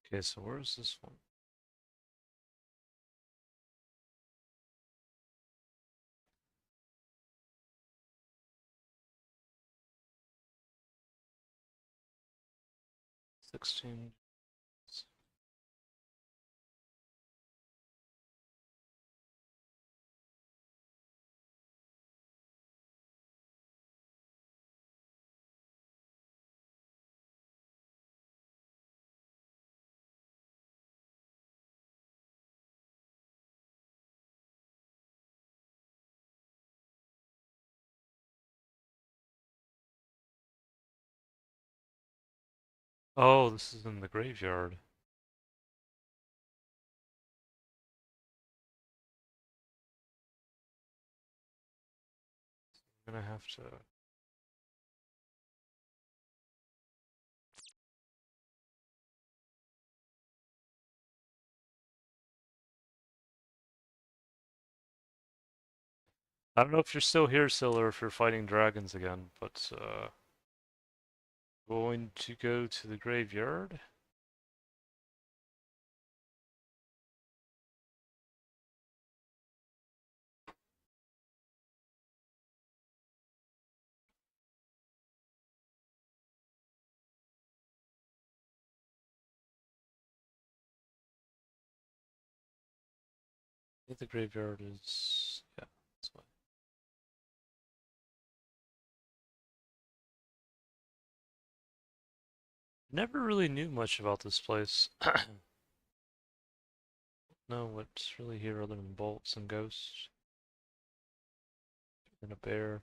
Okay, so where's this one? $16. Oh, this is in the graveyard. I'm gonna have to. I don't know if you're still here, Sil, or if you're fighting dragons again, but going to go to the graveyard. I think the graveyard is, yeah, that's why. Never really knew much about this place. No, what's really here other than bolts and ghosts and a bear.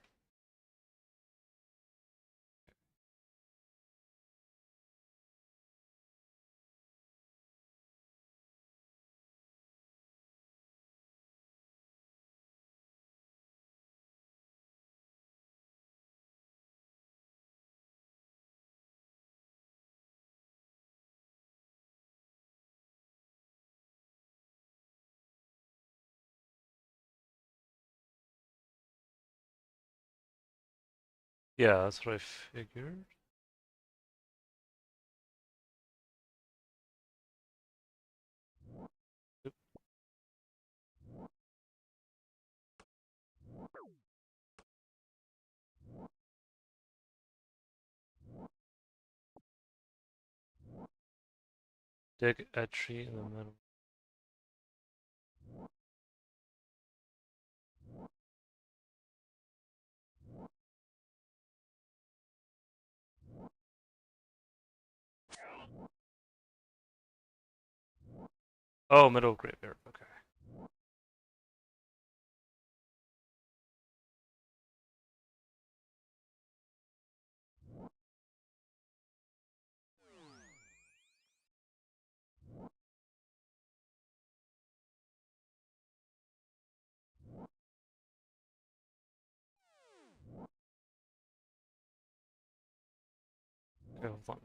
Yeah, that's what I figured. Oop, dig a tree in the middle. Oh, middle graveyard, okay. Okay, hold on.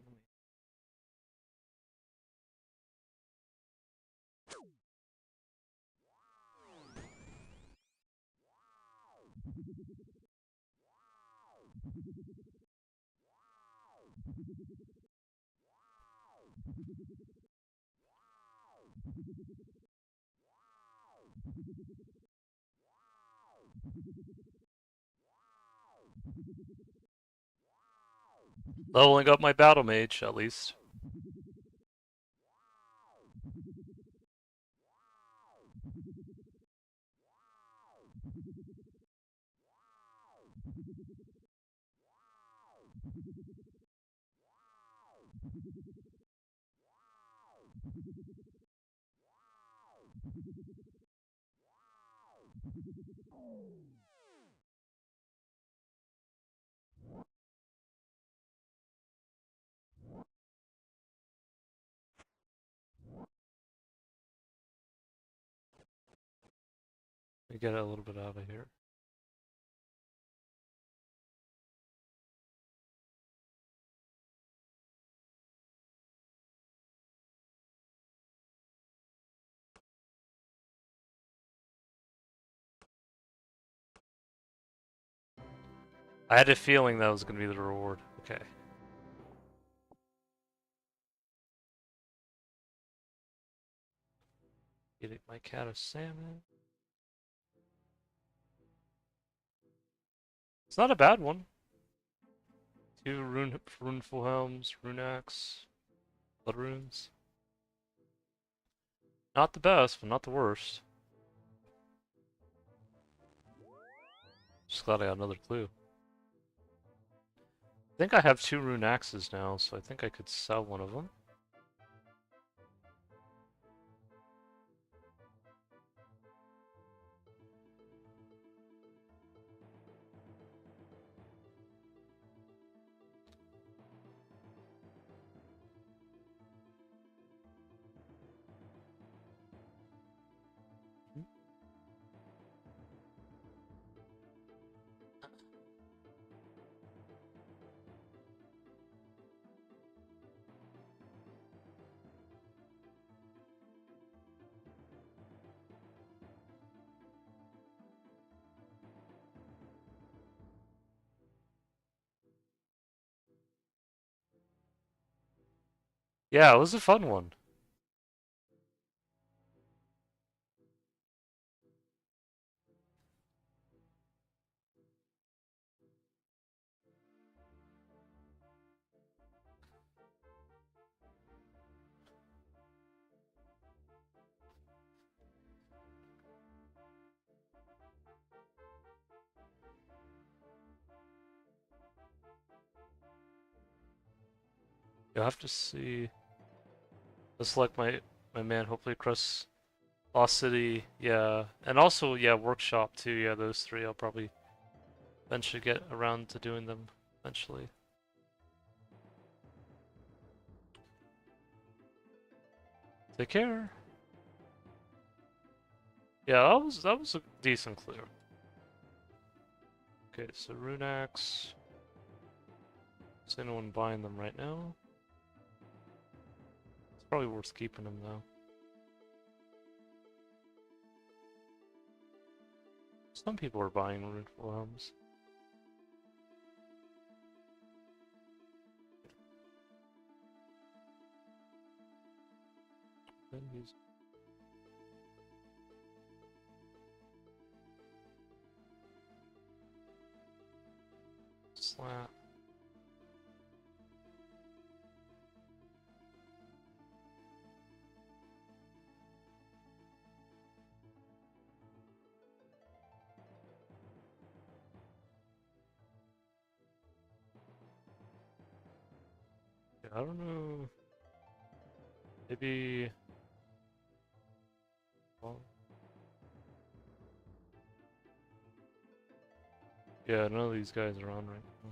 Leveling up my battle mage, at least. Let me get a little bit out of here. I had a feeling that was going to be the reward. Okay. Eating my cat of salmon. It's not a bad one. Two runeful helms, rune axe, blood runes. Not the best, but not the worst. Just glad I got another clue. I think I have two rune axes now, so I think I could sell one of them. Yeah, it was a fun one. You'll have to see. Just like my man, hopefully across Lost City, yeah, and also yeah, Workshop too. Yeah, those three I'll probably eventually get around to doing them eventually. Take care. Yeah, that was a decent clear. Okay, so Rune Axe. Is anyone buying them right now? It's probably worth keeping them though. Some people are buying Runeful Helms. Slap. Yeah, I don't know. Maybe. Well, yeah, none of these guys are on right now.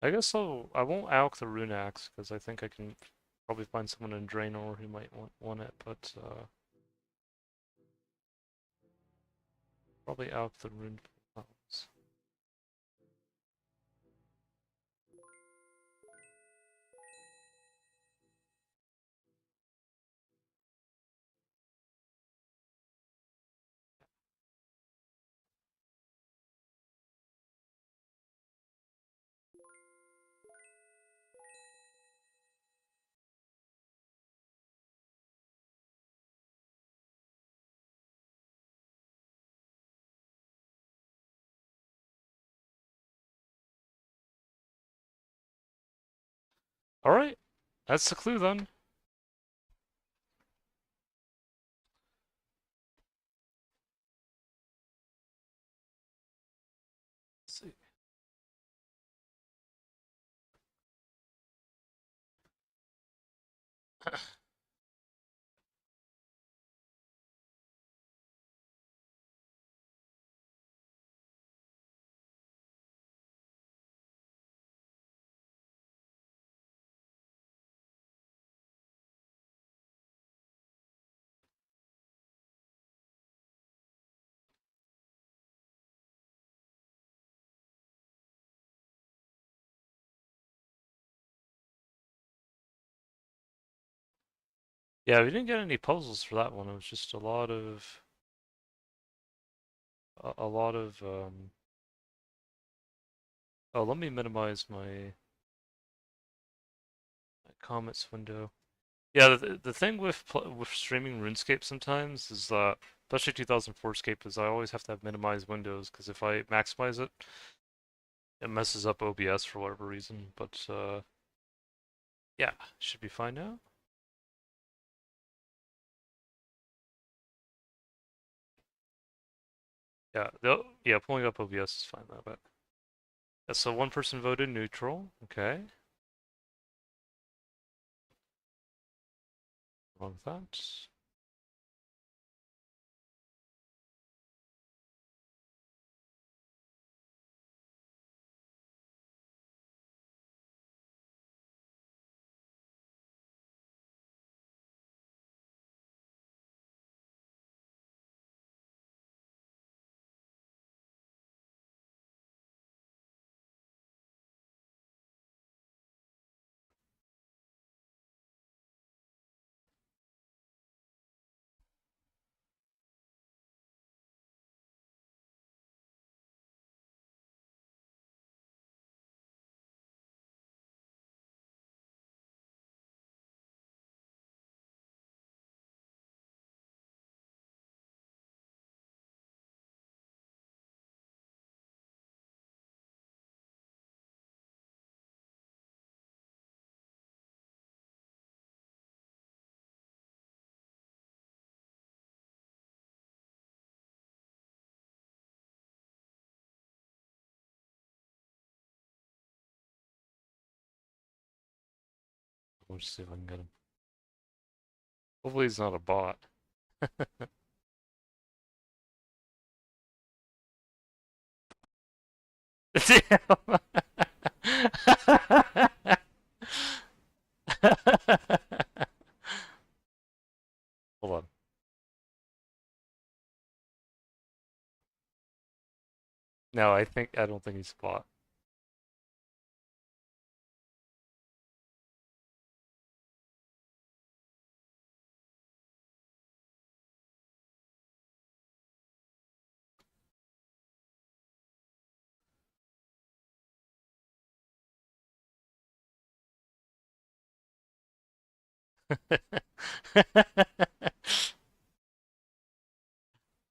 I guess I won't alch the Rune Axe because I think I can probably find someone in Draenor who might want it, but probably alch the Rune Helms. All right, that's the clue then. Let's see. Yeah, we didn't get any puzzles for that one. It was just a lot of Oh, let me minimize my comments window. Yeah, the thing with with streaming RuneScape sometimes is that, especially 2004Scape, is I always have to have minimized windows because if I maximize it, it messes up OBS for whatever reason. But yeah, should be fine now. Yeah, yeah, pulling up OBS is fine though. But yeah, so one person voted neutral. Okay, wrong with that. We'll just see if I can get him. Hopefully he's not a bot. Damn. Hold on. No, I don't think he's a bot.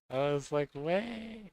I was like, wait.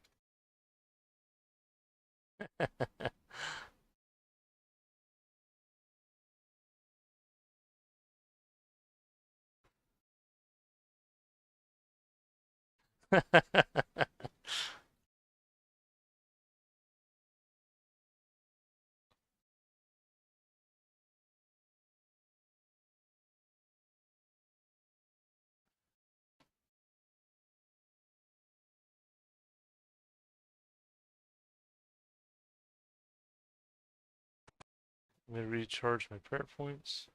Let me recharge my prayer points.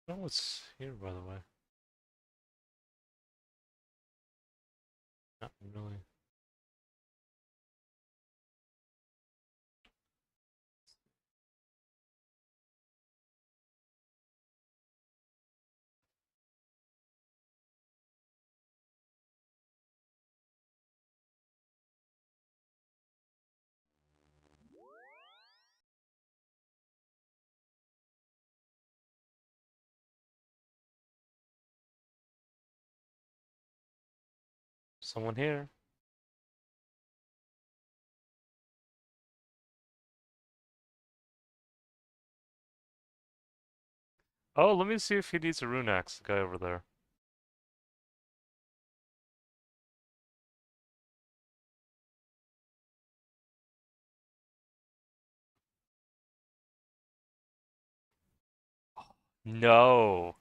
Oh, what's here, by the way? Not really. Someone here. Oh, let me see if he needs a rune axe, the guy over there. No.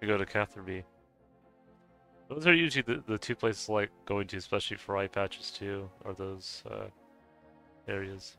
We go to Catherby. Those are usually the two places I like going to, especially for eye patches too, are those areas.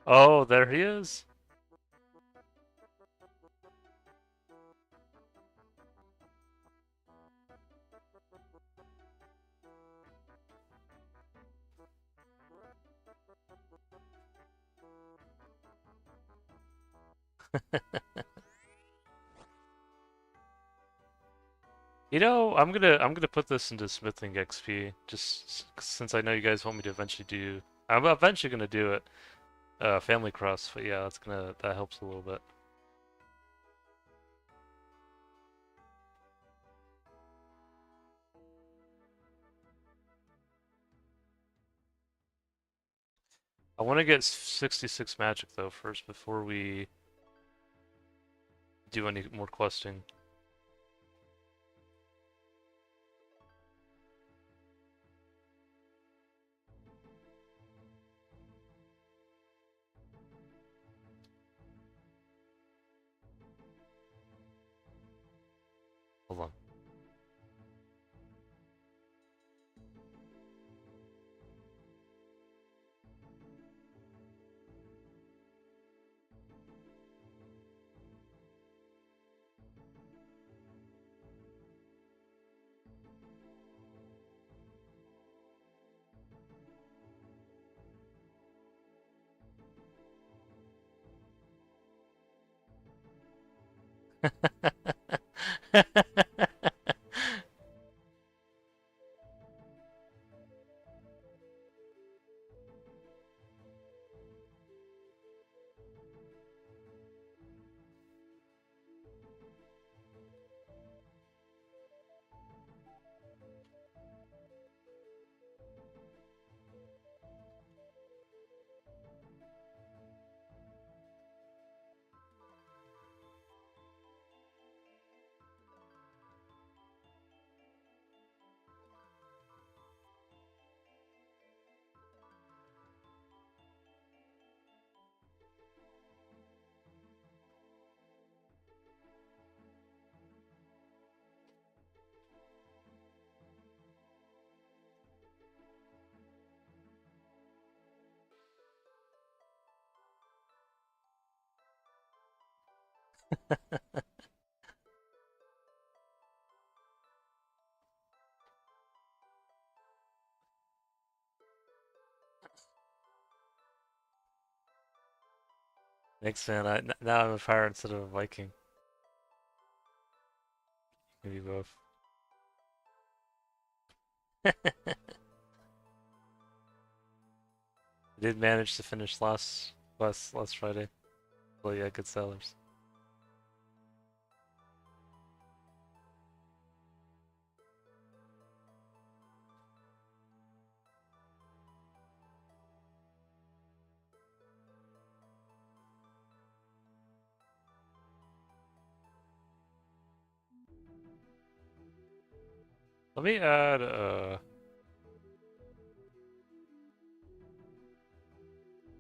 Oh, there he is. You know, I'm gonna put this into smithing XP just since I know you guys want me to eventually do. I'm eventually gonna do it. Family Cross, but yeah, that helps a little bit. I want to get 66 magic though first before we do any more questing. Hold on. Thanks, man. Now I'm a pirate instead of a Viking. Maybe both. I did manage to finish last Friday. Well, yeah, good sellers. Let me add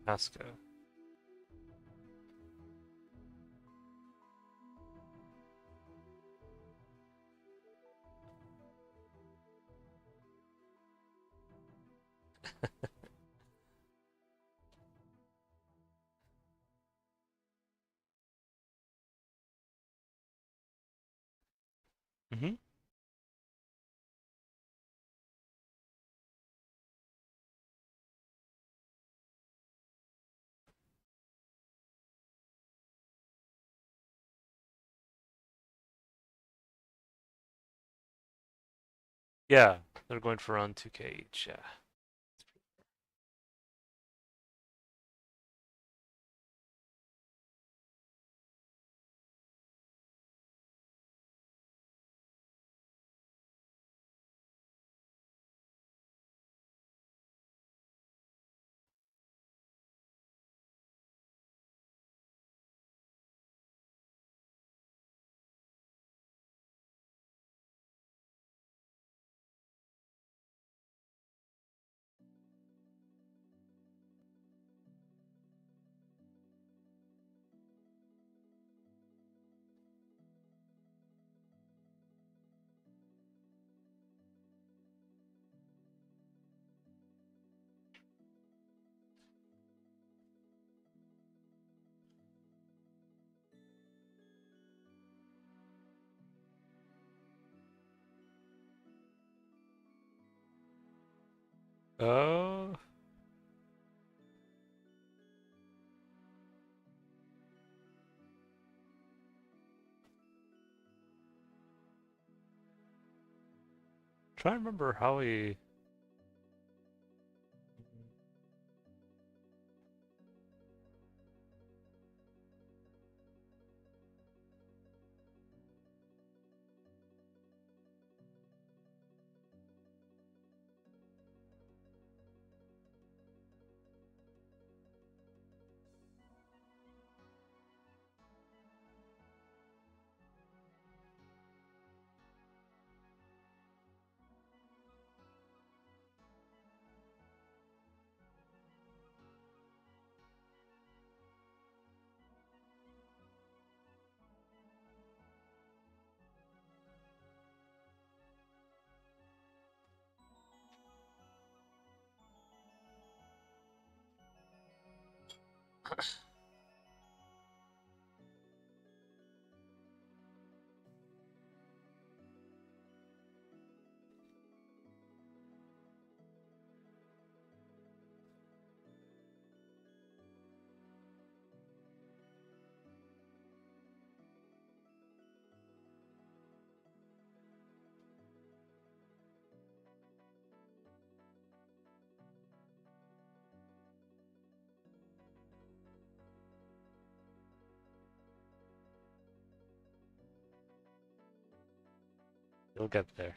Pasco. Mm-hmm. Yeah, they're going for around 2K each. Yeah. Oh. Try to remember how he. You'll get there.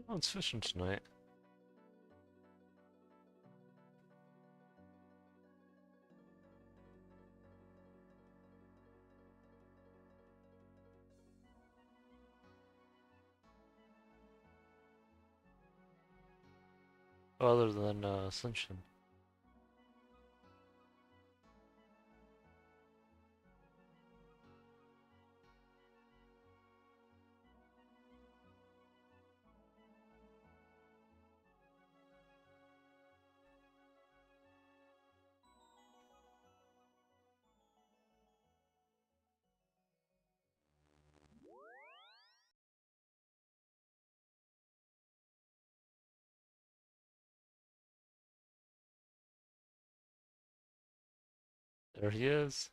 Oh, it's fishing tonight. Other than Ascension. There he is.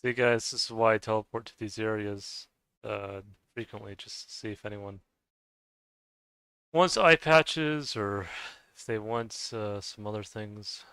See, guys, this is why I teleport to these areas frequently, just to see if anyone wants eye patches or if they want some other things.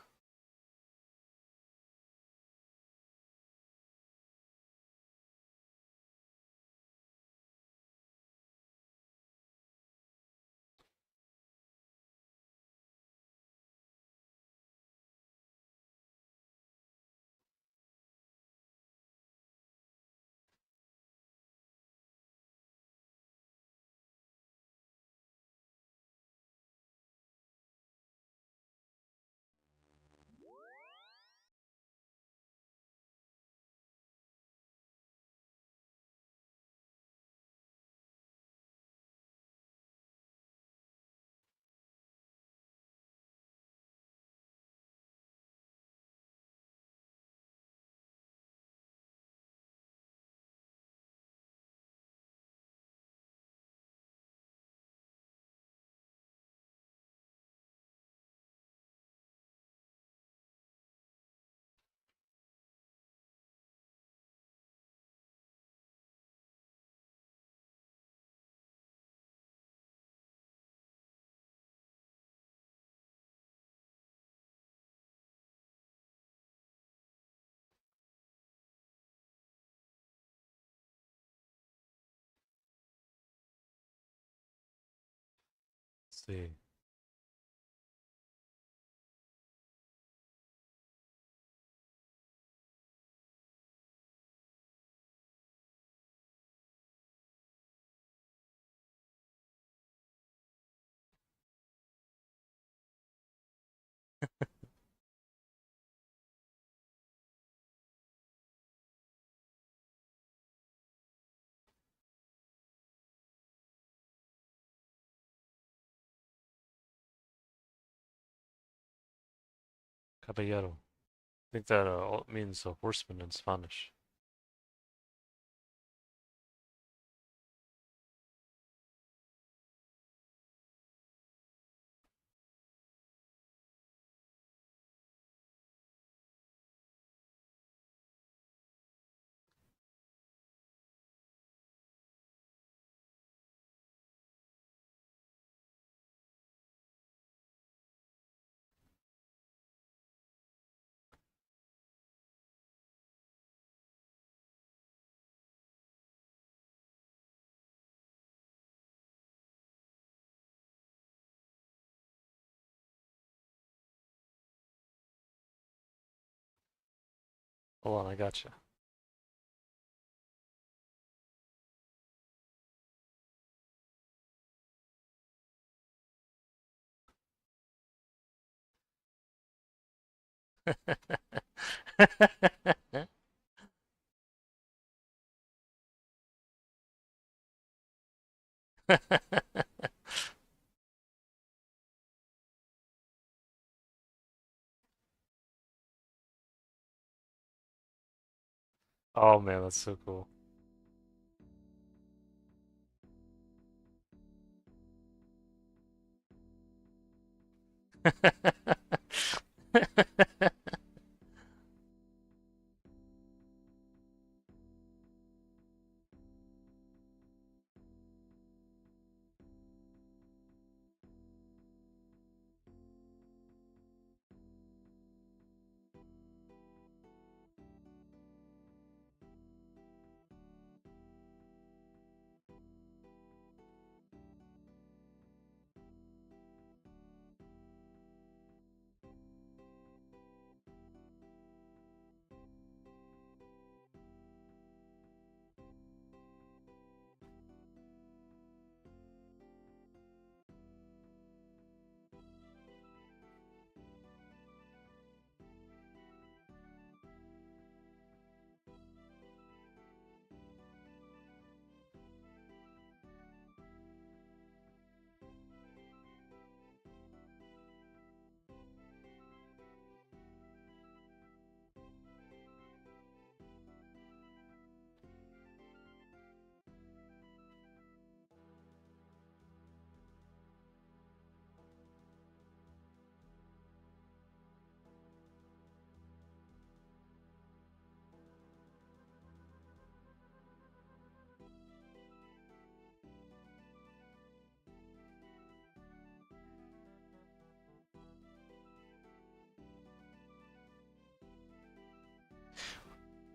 see. Caballero. I think that means a horseman in Spanish. Hold on, I gotcha. Oh man, that's so cool.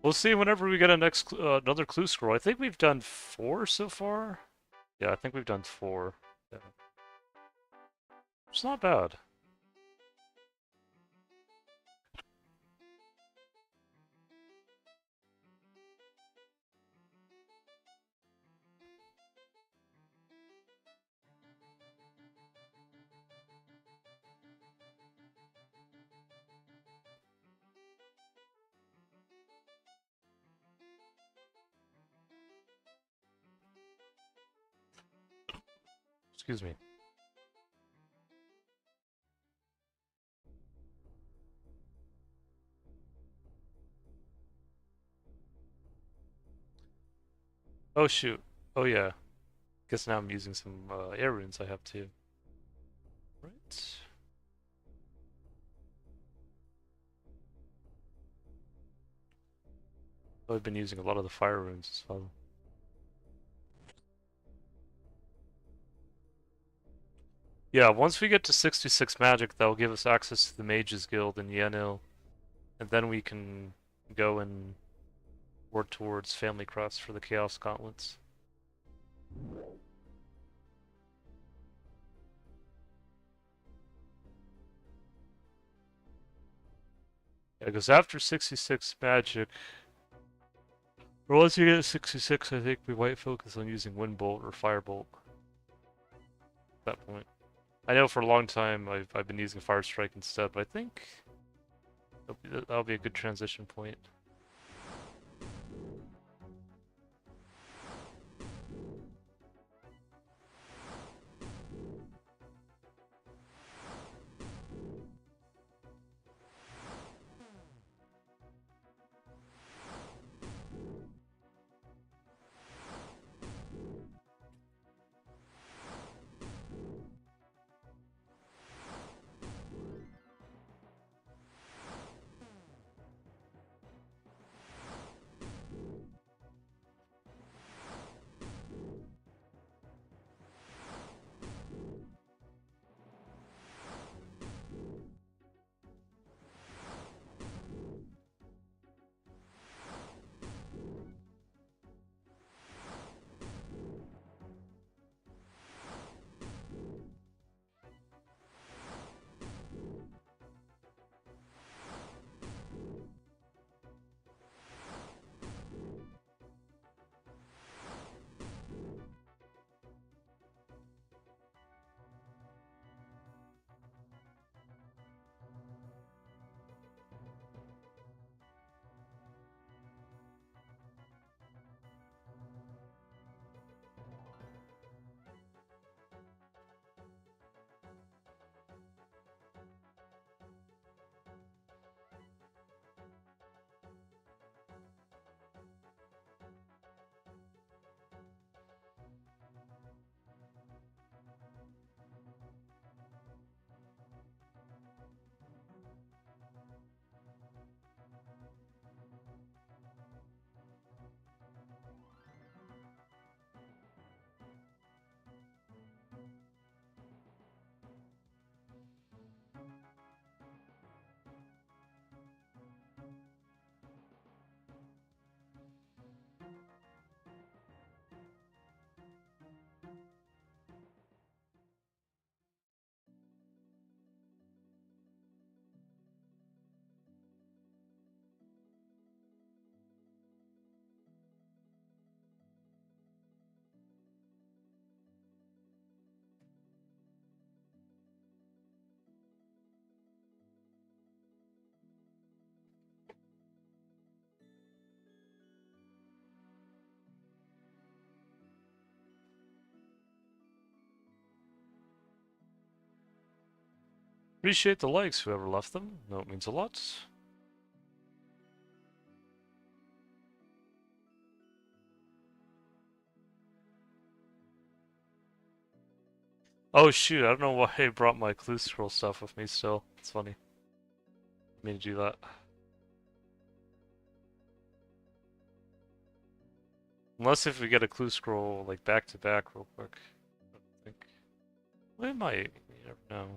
We'll see whenever we get a next another clue scroll. I think we've done 4 so far. Yeah, I think we've done 4. Yeah. It's not bad. Excuse me. Oh shoot. Oh yeah. Guess now I'm using some air runes I have too. Right. Oh, I've been using a lot of the fire runes as well. Yeah, once we get to 66 magic, that'll give us access to the Mages Guild in Yenil, and then we can go and work towards Family Cross for the Chaos Gauntlets. Yeah, because after 66 magic, or once you get 66, I think we might focus on using Wind Bolt or Firebolt at that point. I know for a long time I've been using Fire Strike instead, but I think that'll be a good transition point. Appreciate the likes, whoever left them. No, it means a lot. Oh shoot, I don't know why I brought my clue scroll stuff with me still. It's funny. I mean to do that. Unless if we get a clue scroll like back to back real quick. I don't think. Well, it might. You never know.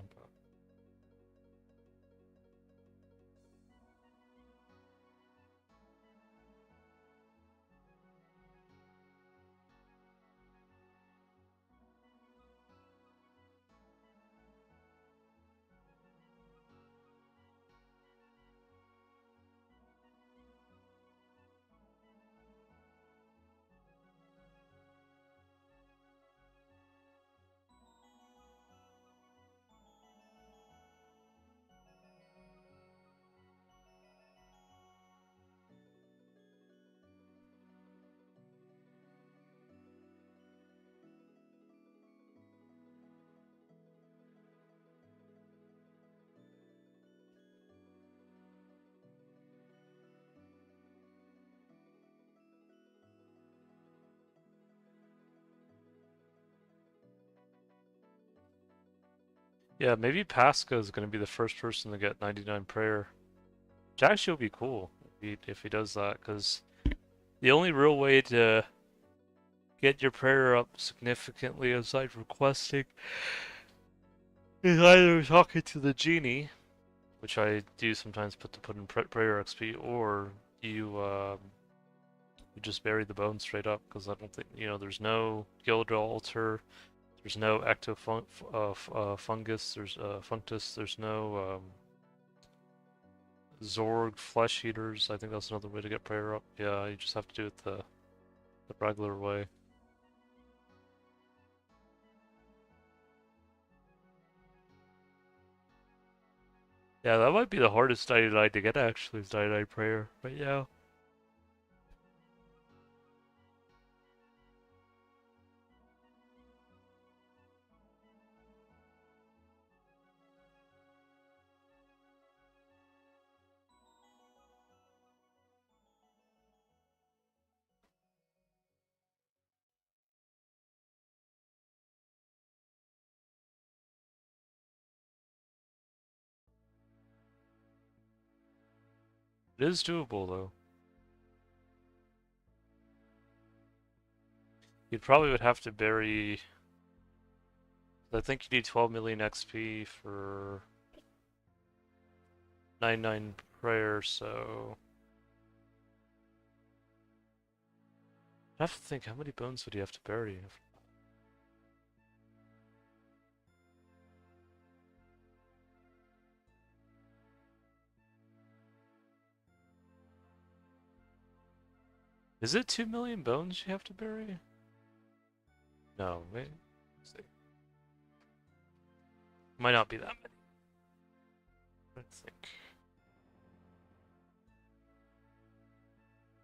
Yeah, maybe Pasca is going to be the first person to get 99 prayer. Which actually would be cool if he does that, because the only real way to get your prayer up significantly aside from questing is either talking to the genie, which I do sometimes put in prayer XP, or you just bury the bone straight up, because I don't think, there's no guild altar, there's no fungus, there's functus, there's no Zorg Flesh Eaters. I think that's another way to get prayer up. Yeah, you just have to do it the regular way. Yeah, that might be the hardest 99 to get actually, is 99 prayer. But yeah. It is doable though. You probably would have to bury. I think you need 12 million XP for 99 prayer, so I have to think, how many bones would you have to bury? Is it 2 million bones you have to bury? No, wait. Let's see. Might not be that many. Let's think.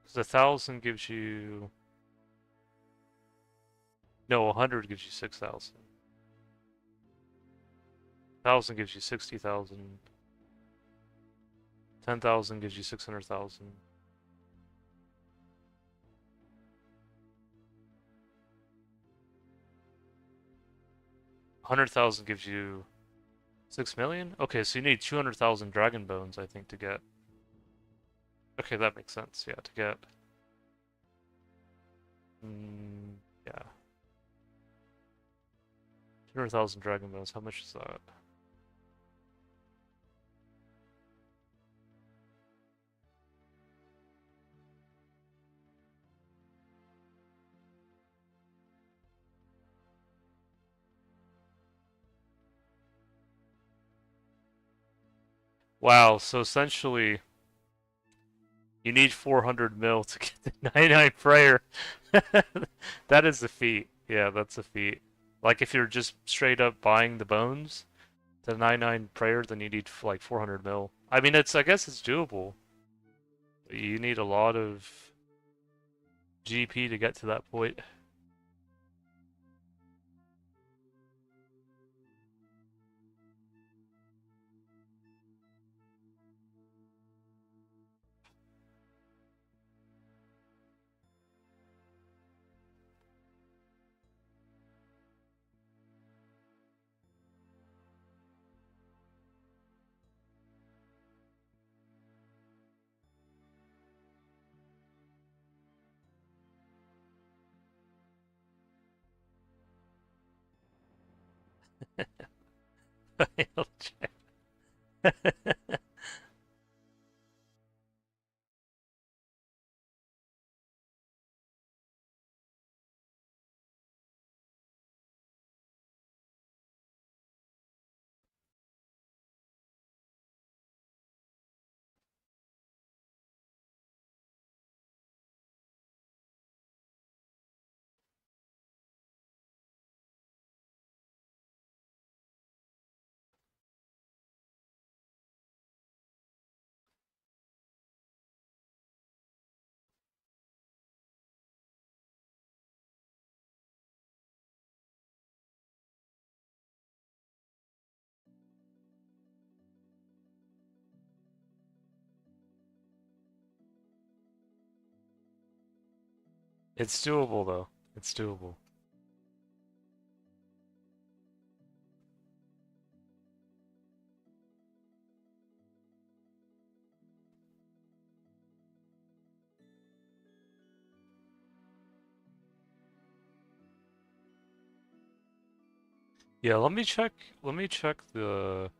Because 1,000 gives you. No, 100 gives you 6,000. 1,000 gives you 60,000. 10,000 gives you 600,000. 100,000 gives you 6 million? Okay, so you need 200,000 dragon bones, I think, to get. Okay, that makes sense, yeah, to get. Yeah. 200,000 dragon bones, how much is that? Wow, so essentially, you need 400 mil to get the 99 prayer. That is a feat. Yeah, that's a feat. Like, if you're just straight up buying the bones, the 99 prayer, then you need like 400 mil. I mean, I guess it's doable. You need a lot of GP to get to that point. It's doable though. It's doable. Yeah, let me check the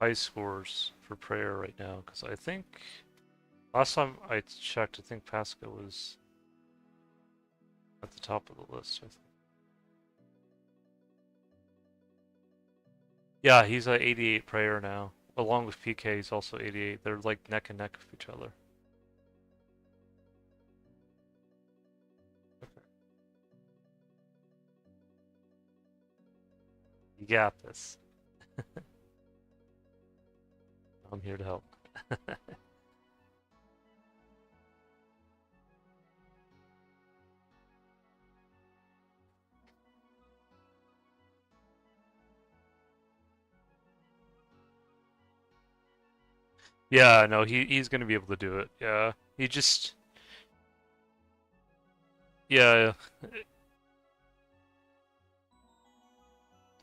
high scores for prayer right now, because I think last time I checked, I think Pascal was at the top of the list, I think. Yeah, he's at 88 prayer now. along with PK, he's also 88. They're like neck and neck with each other. Okay. You got this. I'm here to help. Yeah, no, he's gonna be able to do it. Yeah, he just yeah.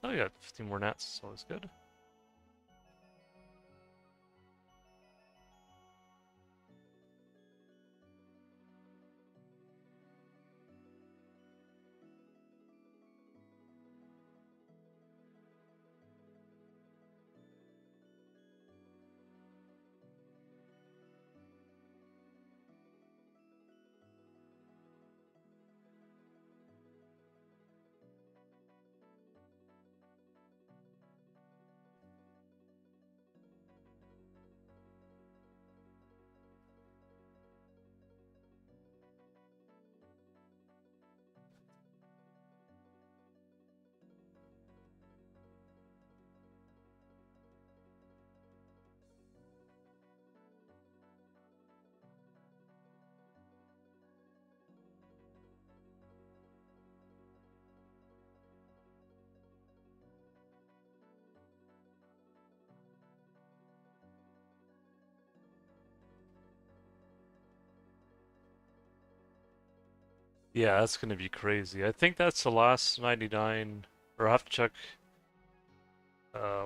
Oh yeah, 15 more nats is always good. Yeah, that's gonna be crazy. I think that's the last 99, or I have to check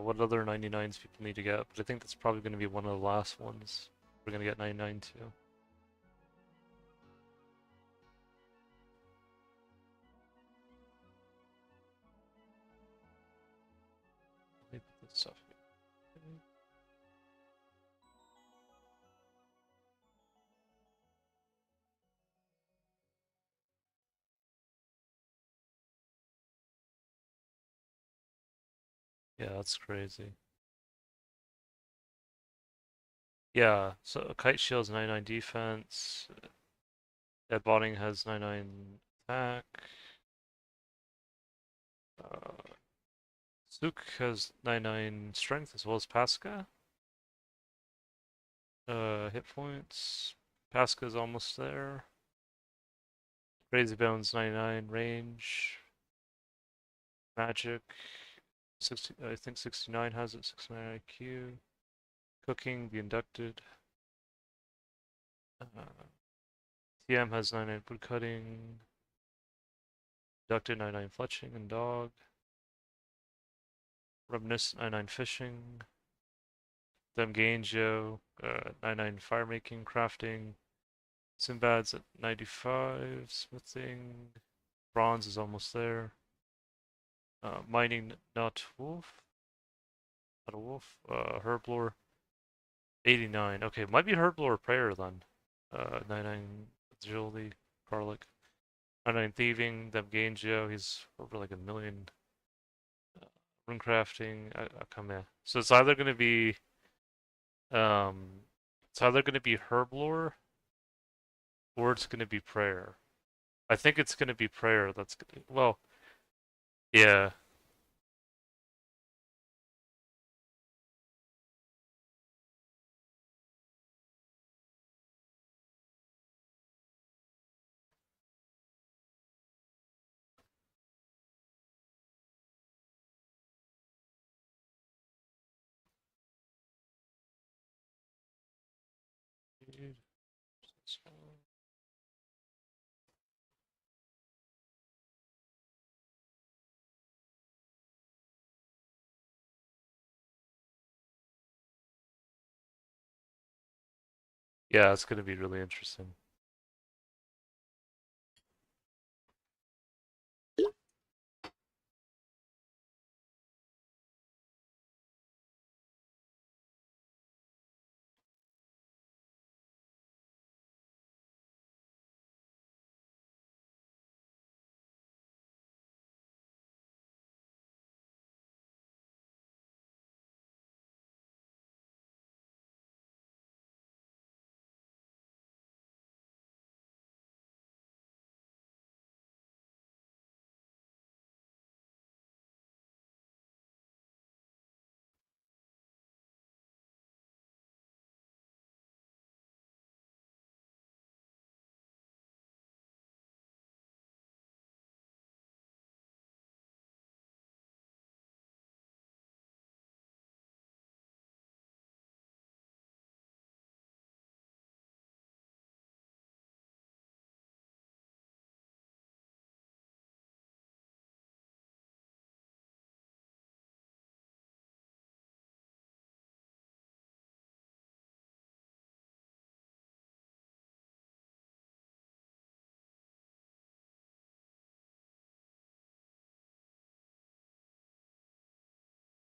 what other 99s people need to get, but I think that's probably gonna be one of the last ones. We're gonna get 99 too. Let me put this stuff here. Yeah, that's crazy. Yeah, so Kite Shield's 99 defense. Dead Botting has 99 attack. Uh, Suk has 99 strength as well as Pasca. Hit points. Pasca's almost there. Crazy Bones 99 range. Magic 60, I think 69 has it, 69 IQ. Cooking, the inducted. TM has 99 woodcutting. Inducted 99 fletching and dog. Reminiscent 99 fishing. Demgangio 99 firemaking, crafting. Sinbad's at 95 smithing. Bronze is almost there. Mining not wolf. Not a wolf. Herblore 89. Okay, might be Herblore Prayer then. 99 agility, garlic. 99 thieving, Demgangio, he's over like a million. Rune crafting, come in. So um it's either gonna be Herblore or it's gonna be Prayer. I think it's gonna be Prayer that's well, yeah. Yeah, it's gonna be really interesting.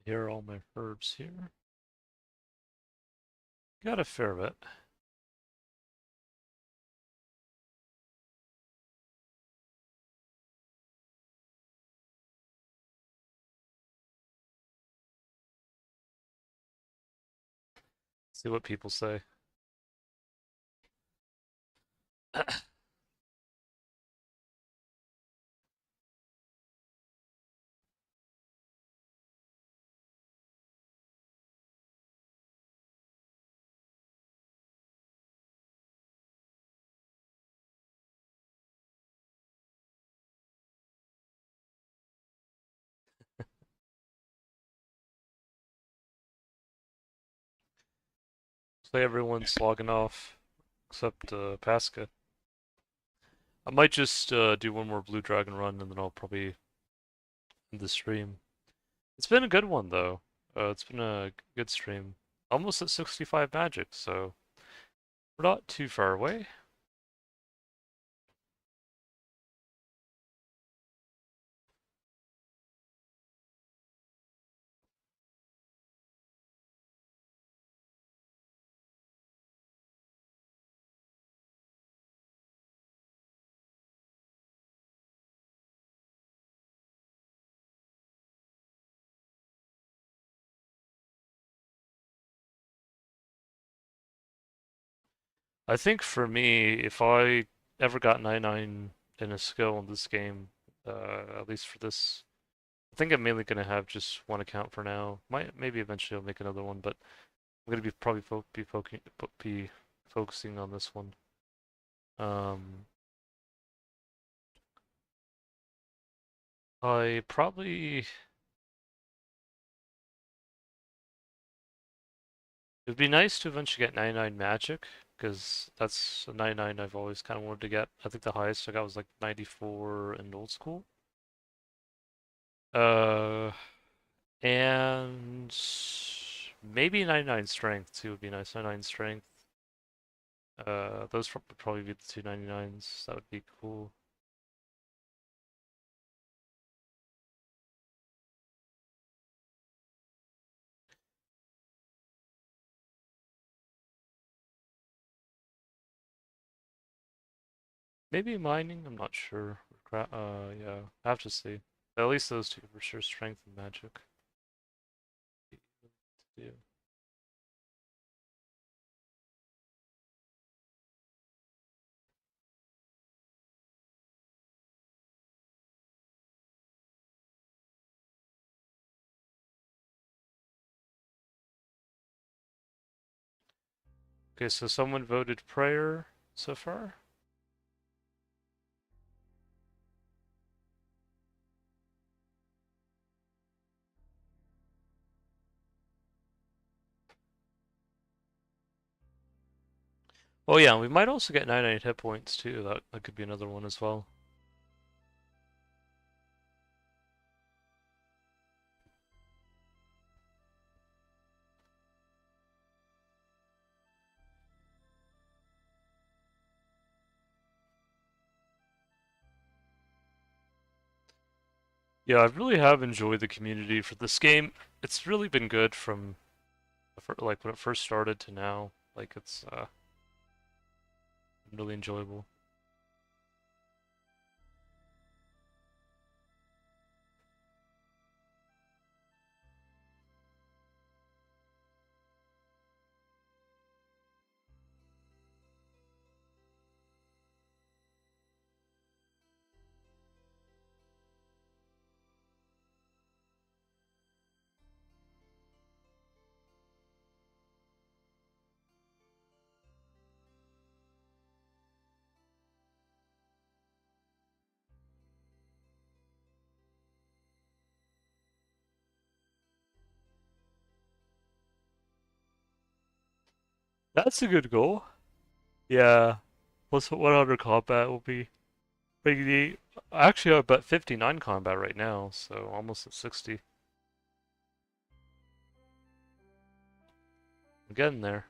Here are all my herbs here. Got a fair bit. See what people say. So everyone's logging off except Pasca. I might just do one more Blue Dragon run and then I'll probably end the stream. It's been a good one though. It's been a good stream. Almost at 65 magic, so we're not too far away. I think for me, if I ever got 99 in a skill in this game, at least for this, I think I'm mainly gonna have just one account for now. Might maybe eventually I'll make another one, but I'm gonna be probably be focusing on this one. Um, I probably it'd be nice to eventually get 99 magic because that's a 99 I've always kind of wanted to get. I think the highest I got was like 94 in old school. Uh, and maybe 99 strength too would be nice. 99 strength. Those would probably be the two 99s. That would be cool. Maybe mining, I'm not sure. Yeah, I have to see. At least those two for sure, strength and magic. Yeah. Okay, so someone voted prayer so far? Oh yeah, we might also get 99 hit points too. That could be another one as well. Yeah, I really have enjoyed the community for this game. It's really been good from like when it first started to now. Like it's really enjoyable. That's a good goal. Yeah. Plus 100 combat will be pretty neat. Actually, I'm about 59 combat right now, so almost at 60. I'm getting there.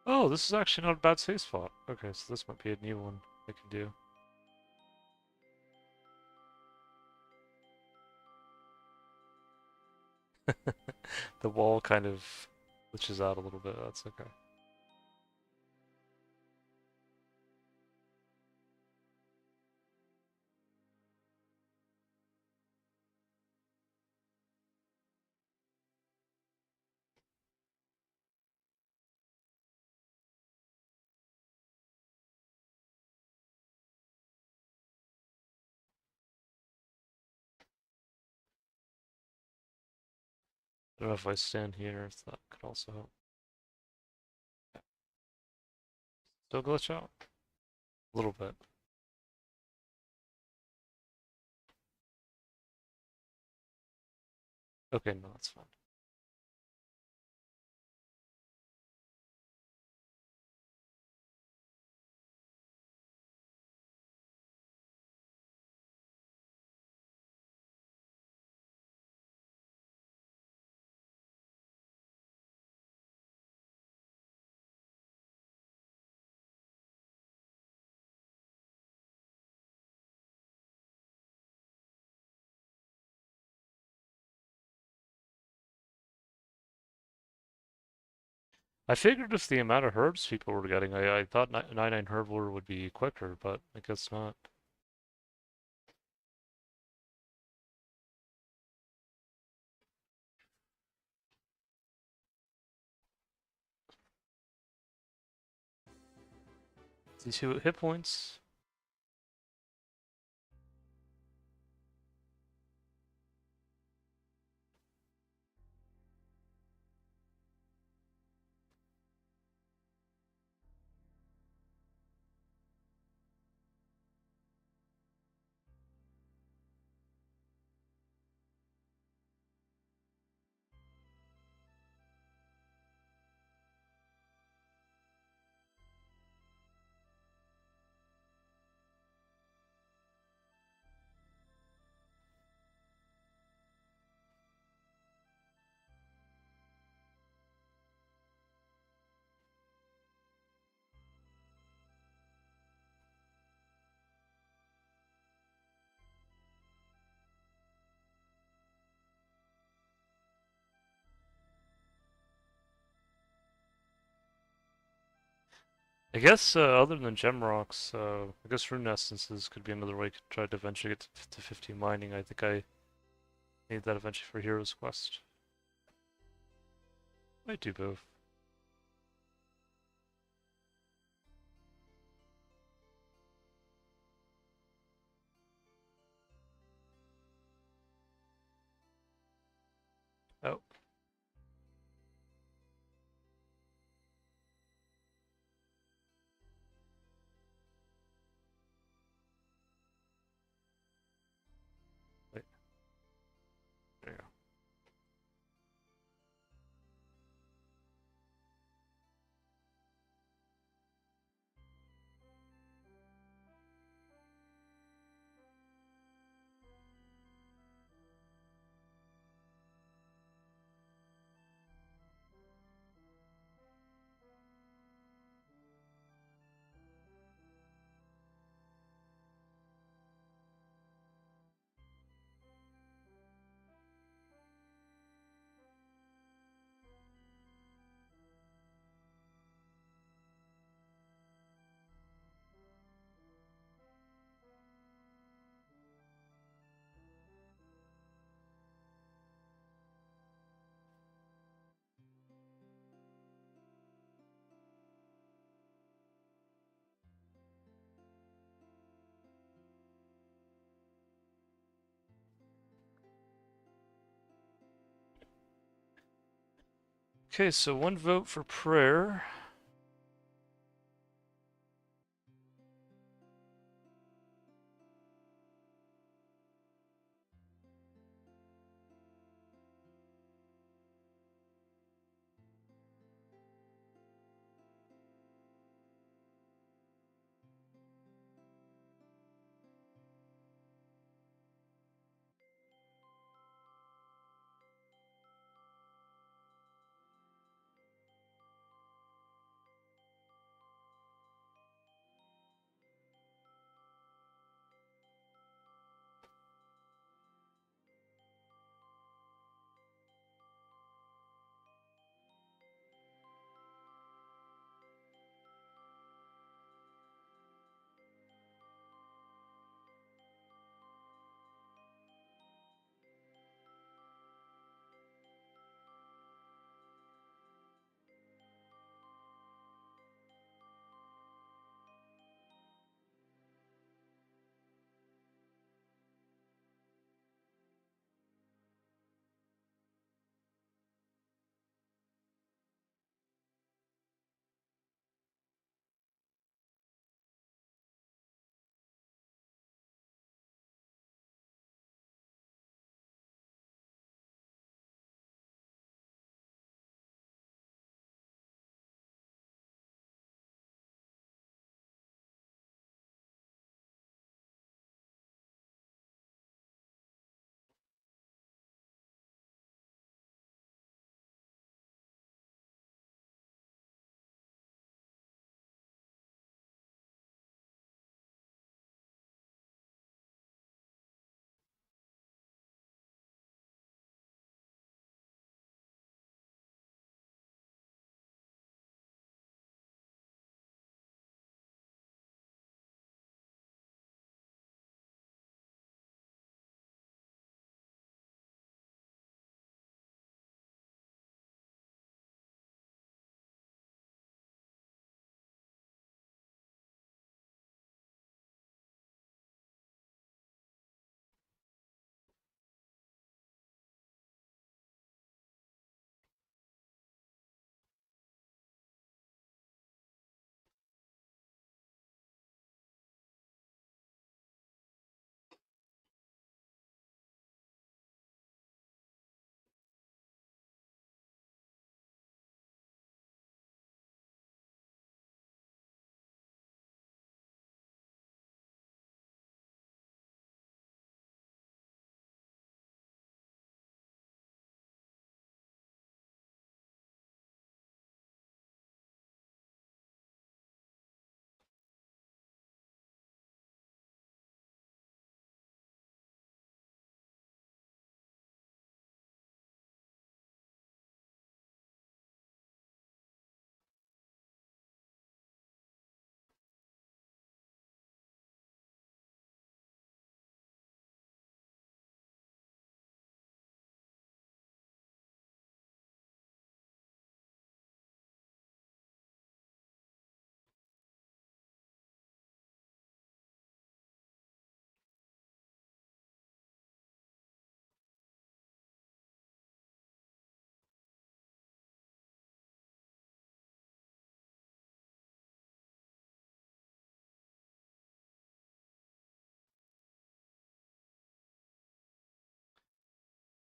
Oh, this is actually not a bad safe spot. Okay, so this might be a new one I can do. The wall kind of glitches out a little bit. That's okay. I don't know if I stand here, if that could also help. Still glitch out? A little bit. Okay, no, that's fine. I figured if the amount of herbs people were getting, I thought 99 herb lore would be quicker, but I guess not. These 2 hit points. I guess other than gem rocks, I guess rune essences could be another way to try to eventually get to 50 mining. I think I need that eventually for Hero's Quest. Might do both. Oh, wait, there you go. Okay, so 1 vote for prayer.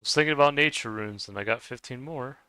was thinking about nature runes and I got 15 more.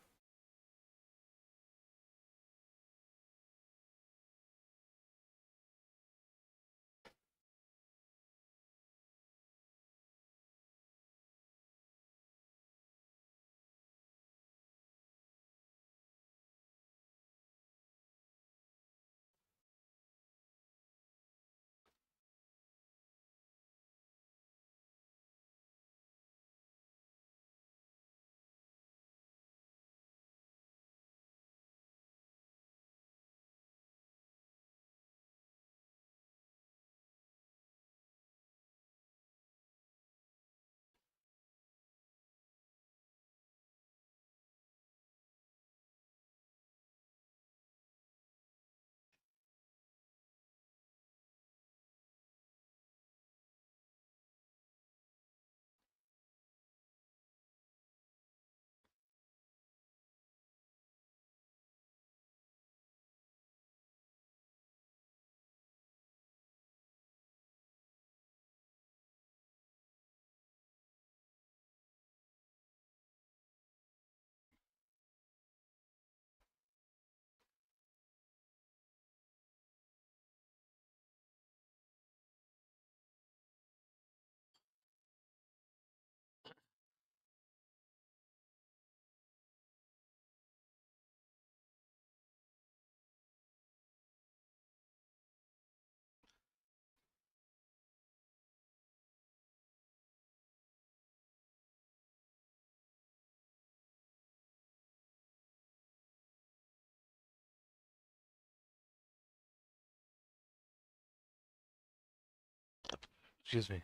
Excuse me.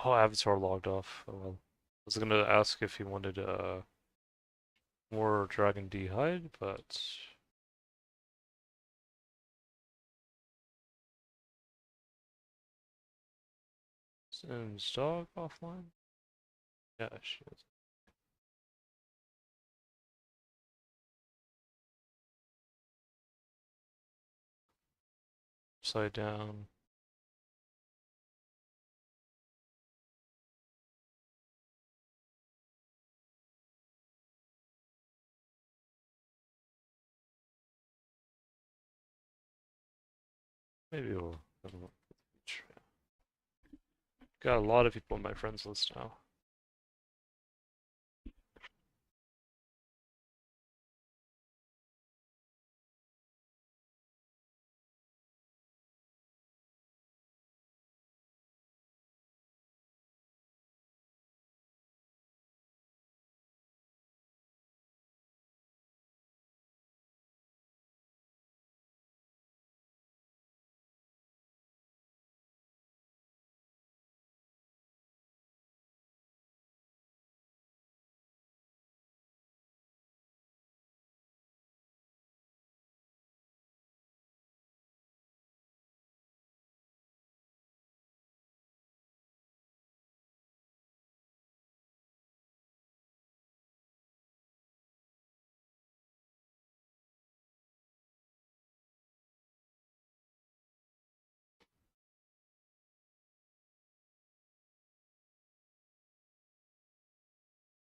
Oh, Avatar logged off. Oh well. I was gonna ask if he wanted more Dragon D hide, but Sin's dog offline? Yeah, she is. Upside down. Maybe we'll have a look at the future. Got a lot of people on my friends list now.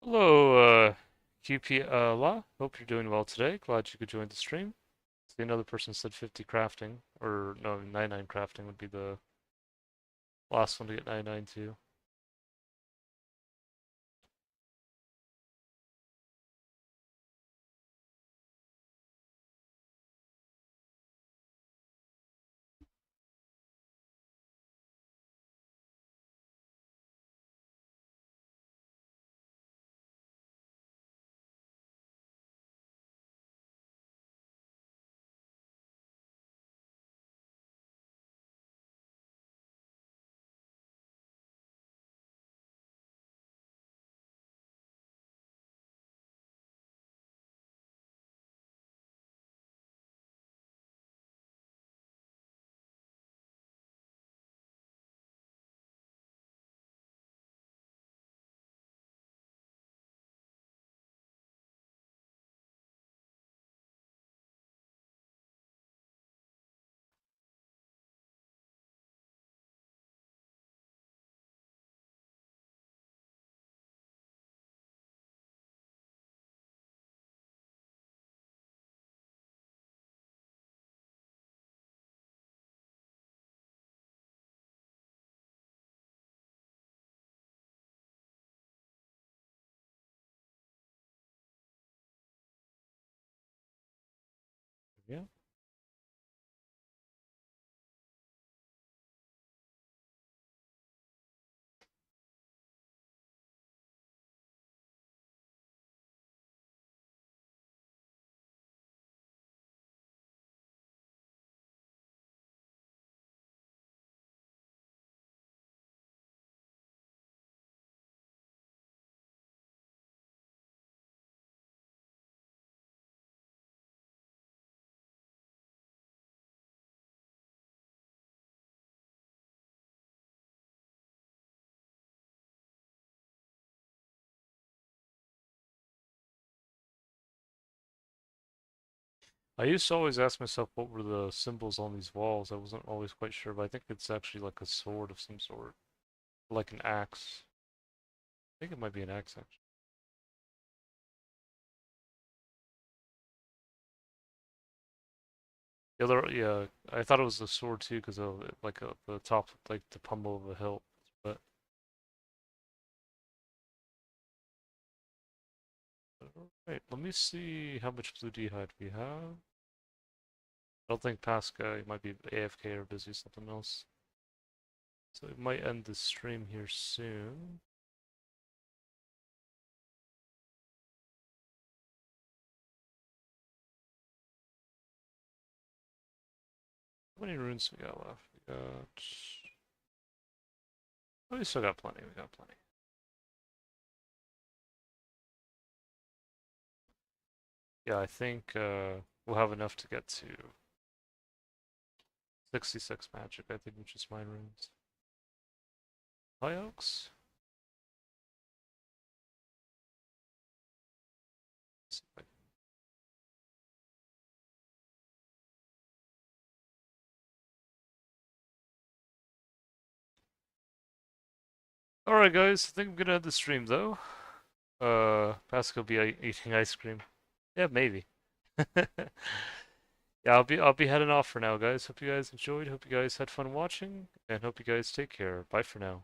Hello, QP La. Hope you're doing well today. Glad you could join the stream. See, another person said 50 crafting, or no, 99 crafting would be the last one to get 99 too. Yeah. I used to always ask myself what were the symbols on these walls. I wasn't always quite sure, but I think it's actually like a sword of some sort. Like an axe. I think it might be an axe, actually. The other, yeah, I thought it was the sword too, because of like the top, like the pummel of a hilt. But right, let me see how much blue d'hide we have. I don't think Pasca, he might be AFK or busy something else. So we might end the stream here soon. How many runes we got left? We got... Oh, we still got plenty, we got plenty. Yeah, I think we'll have enough to get to 66 magic, I think, which is mine runes. High Oaks? Alright guys, I think I'm gonna end the stream though. Pascal will be eating ice cream. Yeah, maybe. Yeah, I'll be heading off for now, guys. Hope you guys enjoyed. Hope you guys had fun watching, and hope you guys take care. Bye for now.